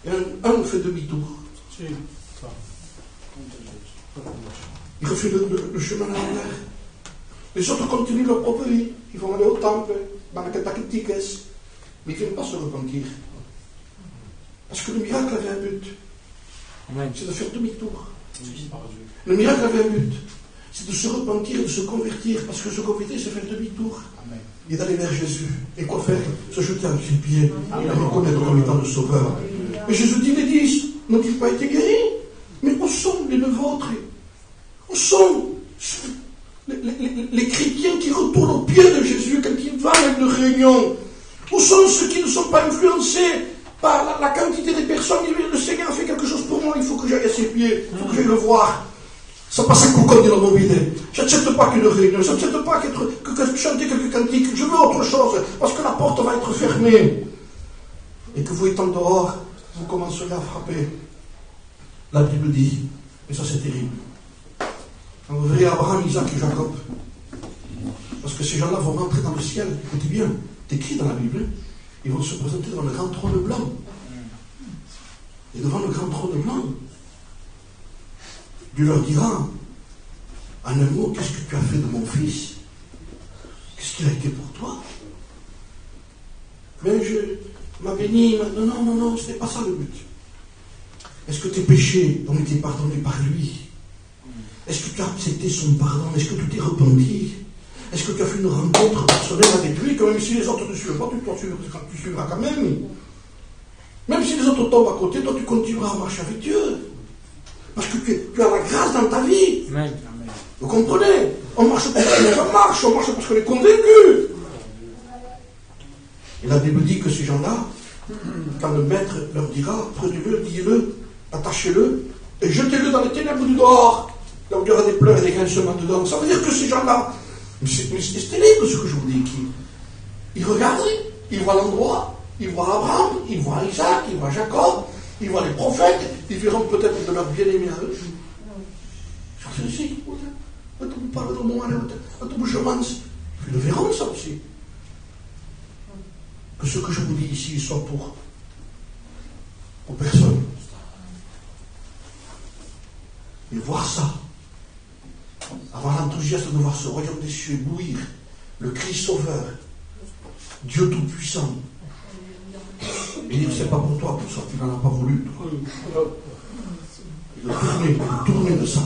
Et un fait demi-tour. Il refait le chemin à l'envers. Les autres continuent leur propre vie. Ils vont aller au temple, dans la cataclysme, mais ils ne viennent pas se repentir. Parce que le miracle avait un but. C'est de faire demi-tour. Le miracle avait un but. C'est de se repentir et de se convertir. Parce que se convertir, c'est faire demi-tour. Et d'aller vers Jésus. Et quoi faire? Se jeter à ses pieds. Et le reconnaître comme étant le Sauveur. Et Jésus dit, les 10 n'ont-ils pas été guéris? Mais où sont les vôtres? Où sont les chrétiens qui retournent aux pieds de Jésus quand ils vont à une réunion? Où sont ceux qui ne sont pas influencés par la quantité des personnes? Le Seigneur a fait quelque chose pour moi, il faut que j'aille à ses pieds, il faut que j'aille le voir. Ça passe à coucou de la mobilité. Je n'accepte pas qu'une réunion, je n'accepte pas que chanter quelques cantiques, je veux autre chose, parce que la porte va être fermée. Et que vous étant dehors, vous commencerez à frapper. La Bible dit, et ça c'est terrible, quand vous verrez Abraham, Isaac et Jacob, parce que ces gens-là vont rentrer dans le ciel, écoutez bien, c'est écrit dans la Bible, ils vont se présenter devant le grand trône blanc. Et devant le grand trône blanc, Dieu leur dira, en un mot, qu'est-ce que tu as fait de mon fils? Qu'est-ce qu'il a été pour toi? Mais je m'a béni, non, ce n'est pas ça le but. Est-ce que tes péchés ont été pardonnés par lui? Est-ce que tu as accepté son pardon? Est-ce que tu t'es repenti? Est-ce que tu as fait une rencontre personnelle avec lui? Quand même si les autres ne suivent pas, tu suivras quand même. Même si les autres tombent à côté, toi tu continueras à marcher avec Dieu. Parce que tu as la grâce dans ta vie. Amen. Vous comprenez? On marche parce on marche parce qu'on est convaincu. Et la Bible dit que ces gens-là, quand le maître leur dira, prenez-le, liez-le, attachez-le, et jetez-le dans les ténèbres du dehors. Là où il y aura des pleurs et des grincements dedans. Ça veut dire que ces gens-là, mais c'est terrible ce que je vous dis. Ils regardent, ils voient l'endroit, ils voient Abraham, ils voient Isaac, ils voient Jacob, ils voient les prophètes, ils verront peut-être de leurs bien-aimés à eux. Je dis aussi, ils le verront ça aussi. Que ce que je vous dis ici soit pour personne. Et voir ça, avoir l'enthousiasme de voir ce royaume des cieux éblouir, le Christ sauveur, Dieu tout-puissant, et dire c'est pas pour toi, pour ça, tu n'en as pas voulu. De tourner de ça.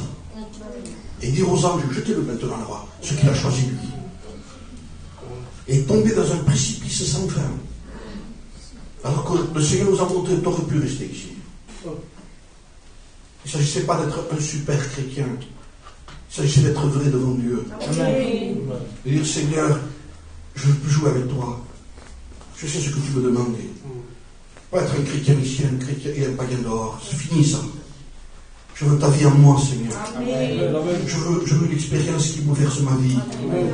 et dire aux anges, jetez-le maintenant là-bas, ce qu'il a choisi lui. Et tomber dans un précipice sans fin. Alors que le Seigneur nous a montré, tu aurais pu rester ici. Il ne s'agissait pas d'être un super chrétien. Il s'agissait d'être vrai devant Dieu. Amen. Et dire, Seigneur, je veux plus jouer avec toi. Je sais ce que tu me demandes. Pas être un chrétien ici, un chrétien et un païen dehors. C'est fini ça. Je veux ta vie en moi, Seigneur. Amen. Je veux l'expérience qui bouleverse ma vie. Amen.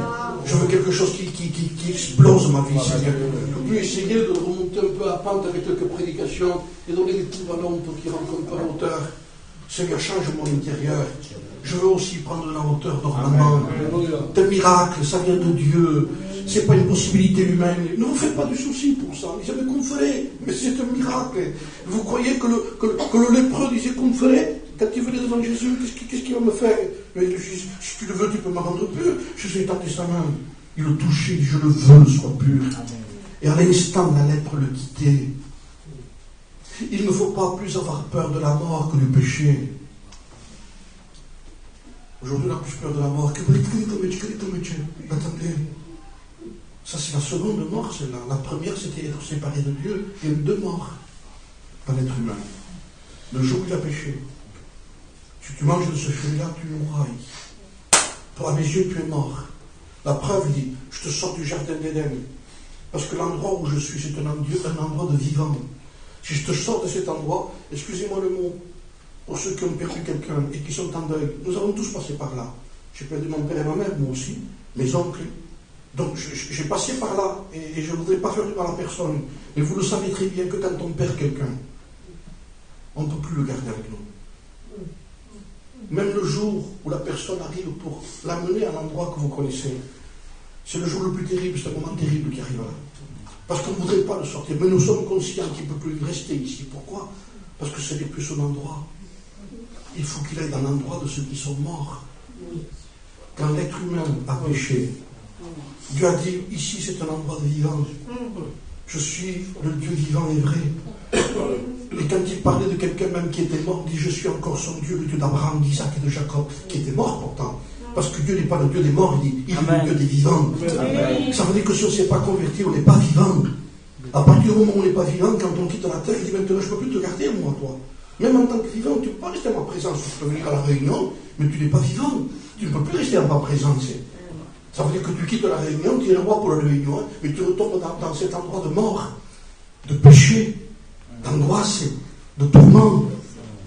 Je veux quelque chose qui explose ma vie, Seigneur. Je veux plus essayer de remonter un peu à pente avec quelques prédications et donner des coups à l'homme pour qu'il rencontre pas la hauteur. Seigneur, change mon intérieur. Je veux aussi prendre la hauteur normalement. C'est un miracle, ça vient de Dieu. C'est pas une possibilité humaine. Ne vous faites pas de soucis pour ça. Ils avaient conféré, mais c'est un miracle. Vous croyez que le lépreux disait conféré? Quand il venait devant Jésus, qu'est-ce qu'il va me faire? Si tu le veux, tu peux me rendre pur. Jésus est en sa main. Il le touchait, il dit, je le veux, sois pur. Et à l'instant, la lèpre le quittait. Il ne faut pas plus avoir peur de la mort que du péché. Aujourd'hui, on a plus peur de la mort. Attendez. Ça, c'est la seconde mort, celle-là. La première, c'était être séparé de Dieu. Il y a eu deux morts par l'être humain. Le jour où il a péché. Si tu manges de ce fruit-là, tu mourras. Pour à mes yeux, tu es mort. La preuve dit, je te sors du jardin d'Éden. Parce que l'endroit où je suis, c'est un endroit de vivant. Si je te sors de cet endroit, excusez-moi le mot, pour ceux qui ont perdu quelqu'un et qui sont en deuil, nous avons tous passé par là. J'ai perdu mon père et ma mère, moi aussi, mes oncles. Donc j'ai passé par là et je ne voudrais pas faire du mal à personne. Mais vous le savez très bien que quand on perd quelqu'un, on ne peut plus le garder avec nous. Même le jour où la personne arrive pour l'amener à l'endroit que vous connaissez, c'est le jour le plus terrible, c'est un moment terrible qui arrive là. Parce qu'on ne voudrait pas le sortir. Mais nous sommes conscients qu'il ne peut plus rester ici. Pourquoi? Parce que ce n'est plus son endroit. Il faut qu'il aille dans l'endroit de ceux qui sont morts. Quand l'être humain a péché, Dieu a dit, ici c'est un endroit de vivant. Je suis le Dieu vivant et vrai. Et quand il parlait de quelqu'un même qui était mort, il dit, je suis encore son Dieu, le Dieu d'Abraham, d'Isaac et de Jacob, qui était mort pourtant. Parce que Dieu n'est pas le Dieu des morts, il dit, il est le Dieu des vivants. Amen. Ça veut dire que si on ne s'est pas converti, on n'est pas vivant. À partir du moment où on n'est pas vivant, quand on quitte la terre, il dit, maintenant je ne peux plus te garder, moi, toi. Même en tant que vivant, tu ne peux pas rester en ma présence. Tu peux venir à la réunion, mais tu n'es pas vivant. Tu ne peux plus rester en ma présence. Ça veut dire que tu quittes la réunion, tu es le roi pour la réunion, mais tu retombes dans cet endroit de mort, de péché, d'angoisse, de tourment,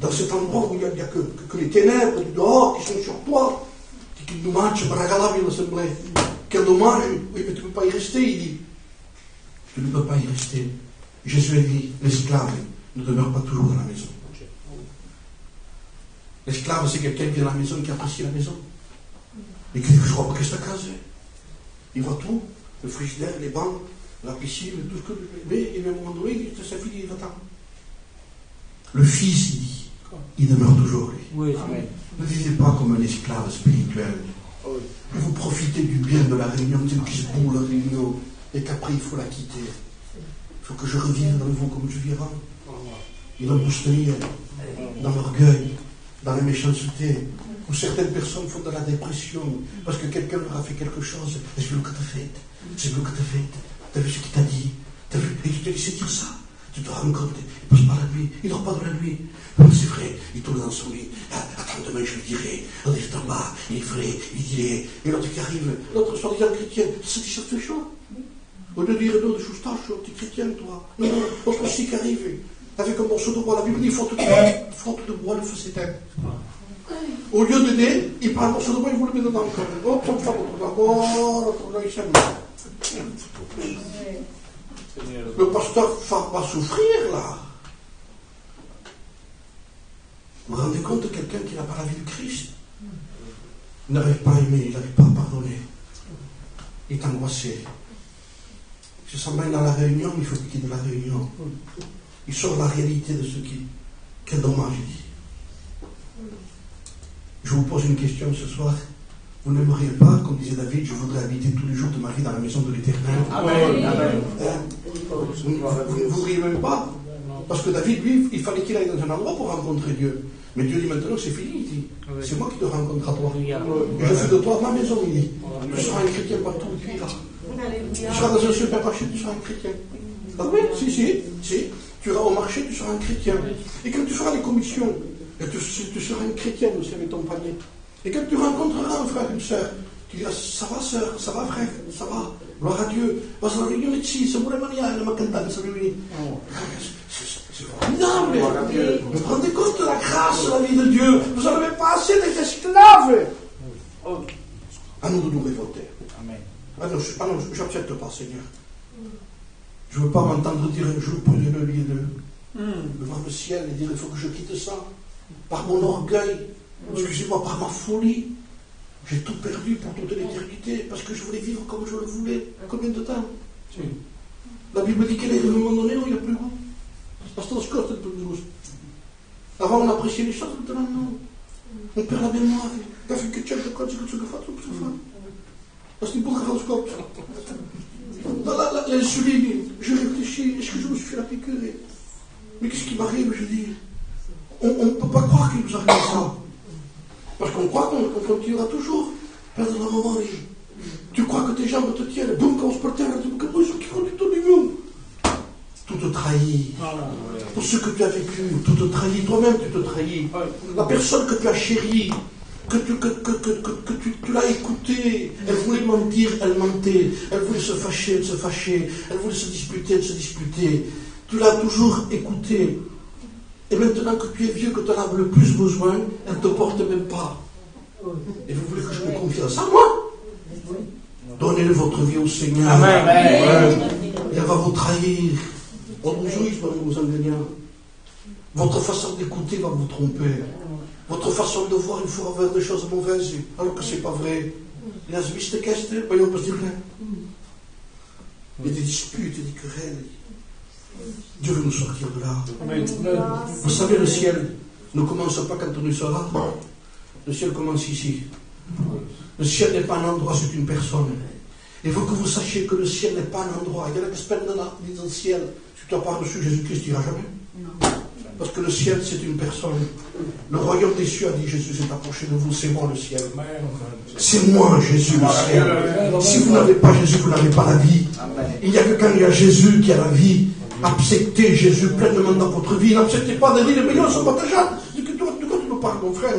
dans cet endroit où il n'y a que les ténèbres du dehors qui sont sur toi. Qu'il nous match, quel dommage, oui, mais tu ne peux pas y rester, il dit. Tu ne peux pas y rester. Jésus a dit, l'esclave ne demeure pas toujours dans la maison. L'esclave, c'est quelqu'un qui est dans la maison, qui apprécie la maison. Et qui dit, je crois pas que c'est ta case. Il voit tout, le frigidaire, les bancs, la piscine, tout ce que le bébé, et à un moment donné, il dit, ça finit, il va-t'en. Le Fils, il dit, il demeure toujours lui. Oui, amen. Ne vivez pas comme un esclave spirituel. Vous profitez du bien de la réunion, tel qu'il se boule la réunion, et qu'après il faut la quitter. Il faut que je revienne dans vous comme je vis avant. Ils vont bouster dans l'orgueil, dans la méchanceté, où certaines personnes font de la dépression, parce que quelqu'un leur a fait quelque chose. J'ai vu ce que tu as fait. J'ai vu ce que tu as fait. Tu as vu ce qu'il t'a dit. Tu as vu, et tu t'es laissé dire ça. Tu te rends compte, il passe par la nuit, il ne dort pas de la nuit. C'est vrai, il tourne dans son lit. Attends, demain je lui dirai. On est en bas, il est frais, il dirait. Et l'autre qui arrive, l'autre soi-disant chrétien, ça fait chaud. Au lieu de dire non, de choustache, tu es chrétien, toi. Non, l'autre aussi qui arrive, avec un morceau de bois, la Bible dit faute de bois, le feu s'éteint. Au lieu de dire, il prend un morceau de bois, il vous le met dedans. Hop, ça me fait l'autre là, il s'aime. Le pasteur va souffrir là. Vous vous rendez compte de quelqu'un qui n'a pas la vie du Christ? Il n'arrive pas à aimer, il n'arrive pas à pardonner. Il est angoissé. Il s'en mêle dans la réunion, il faut qu'il quitte la réunion. Il sort de la réalité de ce qui. Quel dommage il dit. Je vous pose une question ce soir. Vous n'aimeriez pas, comme disait David, je voudrais habiter tous les jours de ma vie dans la maison de l'Éternel. Amen. Amen. Vous ne voudriez même pas Parce que David, lui, il fallait qu'il aille dans un endroit pour rencontrer Dieu. Mais Dieu dit maintenant, c'est fini, il dit. C'est moi qui te rencontre à toi. Et je fais de toi ma maison, il dit. Tu seras un chrétien partout où tu iras. Tu seras dans un supermarché, tu seras un chrétien. Ah oui, si. Tu iras au marché, tu seras un chrétien. Et quand tu feras les commissions, tu seras un chrétien aussi avec ton panier. Et quand tu rencontreras un frère, une soeur, tu diras, ça va sœur, ça va frère, ça va, gloire à Dieu. Vas la réunion ici, c'est pour les manières, le macantan, ça lui. C'est formidable. Vous vous rendez compte de la grâce de la vie de Dieu. Vous n'en avez pas assez d'être esclaves. À nous de nous révolter. Ah non, je n'accepte pas, Seigneur. Je ne veux pas m'entendre dire un jour, prenez le lieu devant le ciel et dire, il faut que je quitte ça. Par mon orgueil, excusez-moi, par ma folie. J'ai tout perdu pour toute l'éternité, parce que je voulais vivre comme je le voulais. Combien de temps? La Bible dit qu'il y a un moment donné où il n'y a plus goût. Parce que avant on appréciait les choses, maintenant non. On perd la mémoire. Dafür gecheckt, da kannst du gefasst und so fahren. Parce que beaucoup rauskommt. Dans l'insuline, je réfléchis, est-ce que je me suis fait la piqûre? Mais qu'est-ce qui m'arrive? Je dis, on ne peut pas croire qu'il nous arrive ça. Parce qu'on croit qu'on continuera toujours. Perdre un moment, tu crois que tes jambes te tiennent, boum, quand on se porte terre, tu dis, comment ils sont qui conduisent ton niveau? Tout te trahit. Pour ce que tu as vécu, tout te trahit. Toi-même, tu te trahis. La personne que tu as chérie, que tu l'as écoutée, elle voulait mentir, elle mentait. Elle voulait se fâcher, elle se fâchait. Elle voulait se disputer, elle se disputait. Tu l'as toujours écoutée. Et maintenant que tu es vieux, que tu en as le plus besoin, elle ne te porte même pas. Et vous voulez que je me confie dans ça, moi? Donnez votre vie au Seigneur. Amen. Et elle va vous trahir. Votre jouisse va vous engager. Votre façon d'écouter va vous tromper. Votre façon de voir, il faut avoir des choses mauvaises, alors que ce n'est pas vrai. Il y a des disputes, des querelles. Dieu veut nous sortir de là. Amen. Vous savez, le ciel ne commence pas quand on est sera. Le ciel commence ici. Le ciel n'est pas un endroit, c'est une personne. Il faut que vous sachiez que le ciel n'est pas un endroit. Il y a qui spendent dans le ciel. Si tu n'as pas reçu Jésus-Christ, tu n'iras jamais. Non. Parce que le ciel, c'est une personne. Le royaume des cieux a dit, Jésus s'est approché de vous, c'est moi le ciel. C'est moi, Jésus, le ciel. Si vous n'avez pas Jésus, vous n'avez pas la vie. Il n'y a que quand il y a Jésus qui a la vie. Acceptez Jésus pleinement dans votre vie. N'acceptez pas de dire, les millions sont partageables. De quoi tu me parles, mon frère?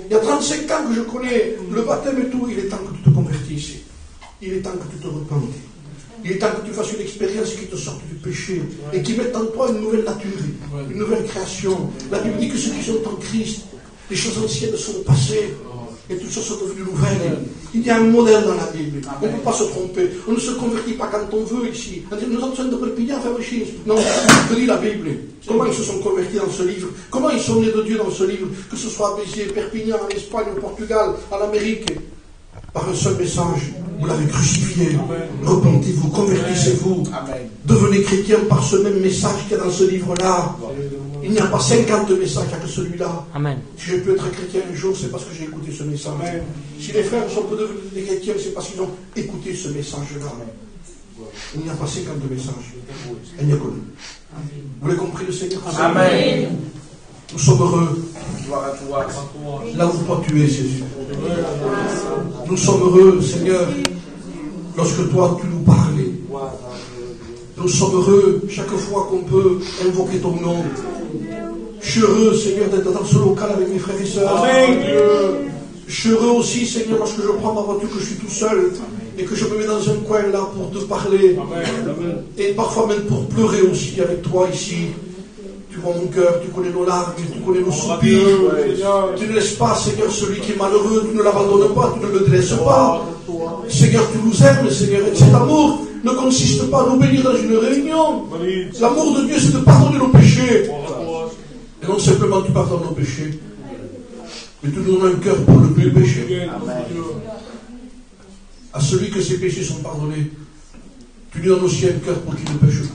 Il y a 35 ans que je connais le baptême et tout. Il est temps que tu te convertisses. Il est temps que tu te repentes. Il est temps que tu fasses une expérience qui te sorte du péché et qui mette en toi une nouvelle nature, une nouvelle création. La Bible dit que ceux qui sont en Christ, les choses anciennes sont passées et toutes choses sont devenues nouvelles. Il y a un modèle dans la Bible. On ne peut pas se tromper. On ne se convertit pas quand on veut ici. On dit, nous sommes de Perpignan, faire le non, je lis la Bible. Comment ils se sont convertis dans ce livre? Comment ils sont nés de Dieu dans ce livre? Que ce soit à Béziers, Perpignan, en Espagne, au Portugal, en Amérique. Par un seul message, vous l'avez crucifié. Repentez-vous, convertissez-vous. Devenez chrétien par ce même message qu'il y a dans ce livre-là. Il n'y a pas 50 messages, il n'y a que celui-là. Amen. Si je peux être chrétien un jour, c'est parce que j'ai écouté ce message. Amen. Si les frères sont devenus des chrétiens, c'est parce qu'ils ont écouté ce message-là. Il n'y a pas 50 messages. Il n'y a que nous. Vous l'avez compris, le Seigneur? Amen. Nous sommes heureux. Là où toi tu es, Jésus. Nous sommes heureux, Seigneur, lorsque toi tu nous parlais. Nous sommes heureux chaque fois qu'on peut invoquer ton nom. Je suis heureux, Seigneur, d'être dans ce local avec mes frères et sœurs. Amen. Je suis heureux aussi, Seigneur, lorsque je prends ma voiture, que je suis tout seul et que je me mets dans un coin là pour te parler. Amen. Et parfois même pour pleurer aussi avec toi ici. Tu vois mon cœur, tu connais nos larmes, tu connais nos soupirs. Tu ne laisses pas, Seigneur, celui qui est malheureux, tu ne l'abandonnes pas, tu ne le délaisses pas. Seigneur, tu nous aimes, Seigneur, et cet amour ne consiste pas à nous bénir dans une réunion. L'amour de Dieu, c'est de pardonner nos péchés. Et non simplement tu pardonnes nos péchés, mais tu nous donnes un cœur pour le plus péché. À celui que ses péchés sont pardonnés, tu lui donnes aussi un cœur pour qu'il ne pêche plus.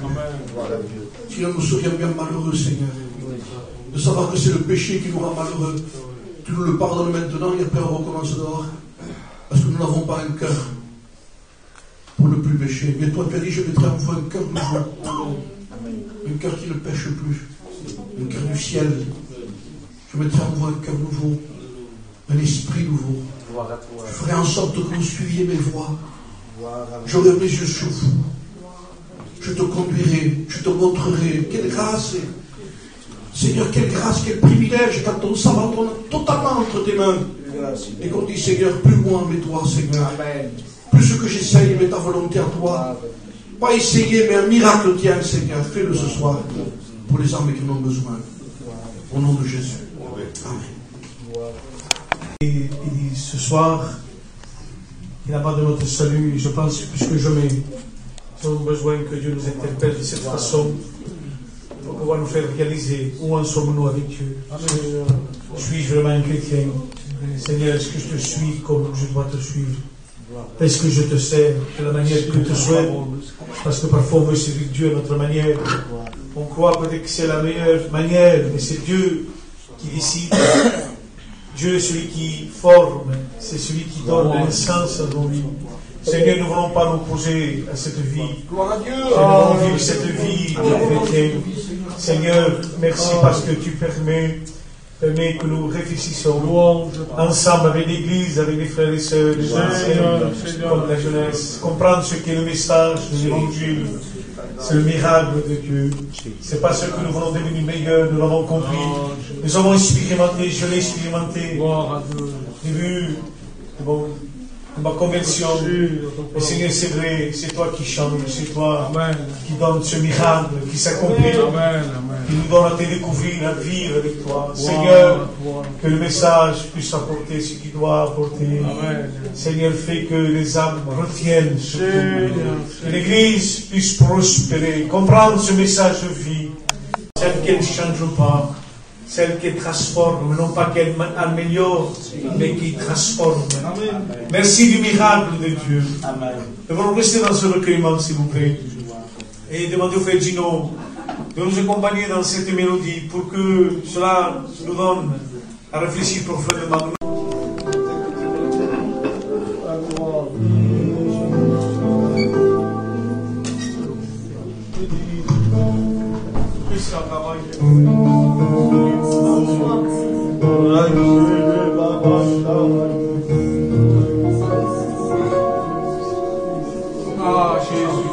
Sinon nous serions bien malheureux, Seigneur, de savoir que c'est le péché qui nous rend malheureux. Tu nous le pardonnes maintenant et après on recommence dehors. Parce que nous n'avons pas un cœur pour ne plus pécher. Mais toi tu as dit, je mettrai en vous un cœur nouveau. Un cœur qui ne pêche plus. Un cœur du ciel. Je mettrai en vous un cœur nouveau. Un esprit nouveau. Je ferai en sorte que vous suiviez mes voies. J'aurai mes yeux sur vous. Je te conduirai. Je te montrerai. Quelle grâce. Seigneur, quelle grâce, quel privilège quand on s'abandonne totalement entre tes mains. Et qu'on dit, Seigneur, plus moi, mais toi, Seigneur. Plus ce que j'essaye, mais ta volonté à toi. Pas essayer, mais un miracle tien, Seigneur. Fais-le ce soir pour les âmes qui en ont besoin. Au nom de Jésus. Amen. Et il dit ce soir, il n'a pas de notre salut. Je pense plus que jamais, nous avons besoin que Dieu nous interpelle de cette façon pour pouvoir nous faire réaliser où en sommes-nous avec Dieu. Suis-je vraiment un chrétien? Seigneur, est-ce que je te suis comme je dois te suivre? Est-ce que je te sers de la manière que je te souhaite? Parce que parfois on veut servir Dieu à notre manière. On croit peut-être que c'est la meilleure manière, mais c'est Dieu qui décide. Dieu est celui qui forme, c'est celui qui donne un sens à nos vies. Seigneur, nous ne voulons pas nous opposer à cette vie. Nous voulons vivre cette vie de chrétien. Seigneur, merci parce que tu permets que nous réfléchissons ensemble avec l'Église, avec les frères et sœurs, les anciens, comme la jeunesse, comprendre ce qu'est le message de l'Évangile. C'est le miracle de Dieu. C'est pas ce que nous voulons devenir meilleurs, nous l'avons compris. Nous avons expérimenté, je l'ai expérimenté. J'ai vu ma conversion. Et Seigneur, c'est vrai, c'est toi qui changes, c'est toi qui donne ce miracle qui s'accomplit, qui nous donne à te découvrir, à vivre avec toi. Seigneur, que le message puisse apporter ce qu'il doit apporter. Seigneur, fais que les âmes retiennent ce que l'Église puisse prospérer, comprendre ce message de vie, celle qui ne change pas. Celle qui transforme, non pas qu'elle améliore, mais qui transforme. Amen. Merci du miracle de Dieu. Amen. Nous allons rester dans ce recueillement, s'il vous plaît. Et demander au frère Gino de nous accompagner dans cette mélodie pour que cela nous donne à réfléchir profondément. Ah, Jésus.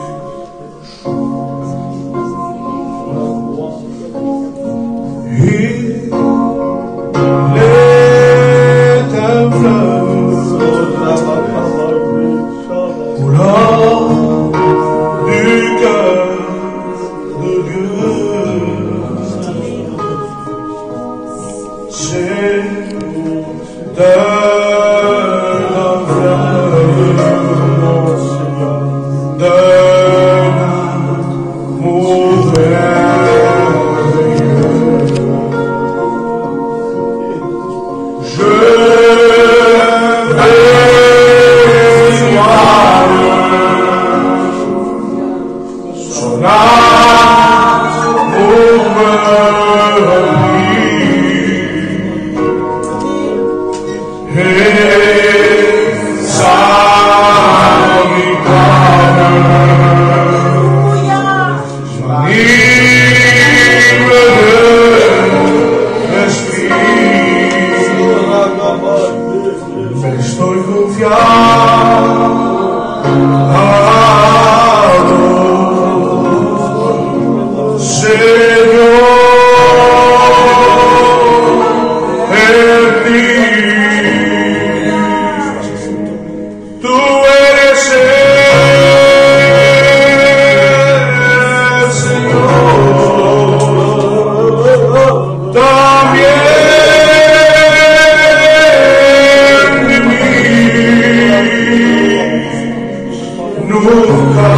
Nunca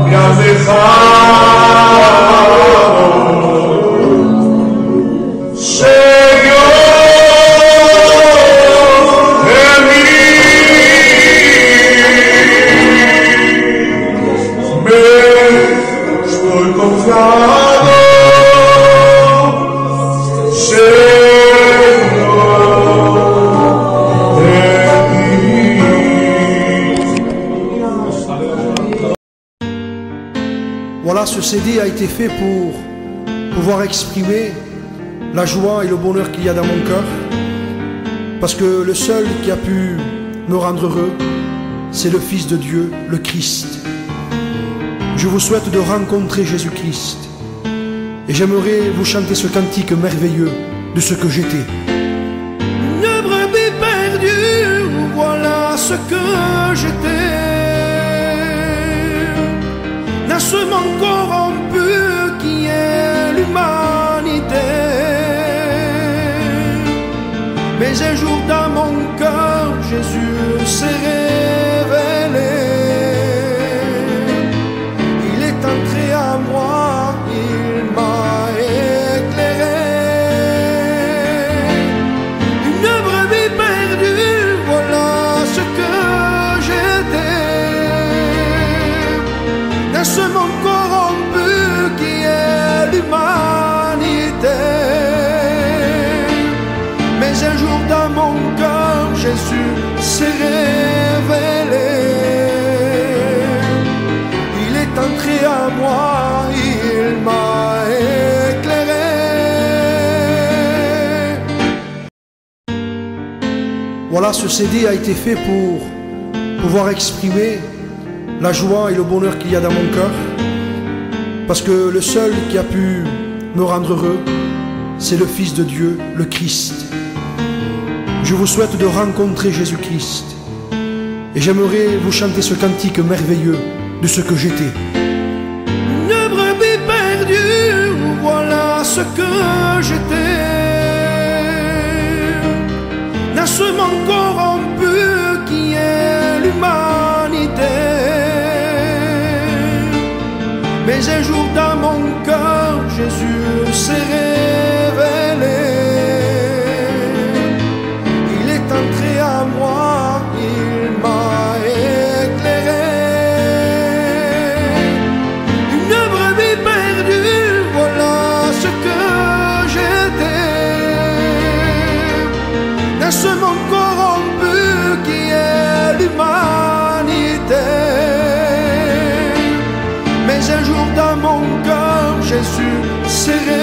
me has dejado. ce CD a été fait pour pouvoir exprimer la joie et le bonheur qu'il y a dans mon cœur. Parce que le seul qui a pu me rendre heureux, c'est le Fils de Dieu, le Christ. Je vous souhaite de rencontrer Jésus-Christ. Et j'aimerais vous chanter ce cantique merveilleux de ce que j'étais. Une brebis perdue, voilà ce que j'étais. Nassement corrompu qui est l'humanité. Mais un jour dans mon cœur, Jésus s'est révélé. Il est entré à moi, il m'a éclairé. Une brebis perdue, voilà ce que j'étais. Dans ce monde corrompu qui est l'humanité. Mais un jour dans mon cœur, Jésus s'est révélé. Il est entré à moi, il m'a éclairé. Voilà, ce CD a été fait pour pouvoir exprimer la joie et le bonheur qu'il y a dans mon cœur. Parce que le seul qui a pu me rendre heureux, c'est le Fils de Dieu, le Christ. Je vous souhaite de rencontrer Jésus-Christ. Et j'aimerais vous chanter ce cantique merveilleux de ce que j'étais. Une brebis perdue, voilà ce que j'étais. Dans ce monde corrompu qui est l'humanité. Mais un jour dans mon cœur, Jésus s'est révélé. Il est entré à moi, il m'a éclairé. Une brebis perdue, voilà ce que j'étais. Dans ce monde corrompu qui est l'humanité. Mais un jour dans mon cœur, Jésus s'est révélé.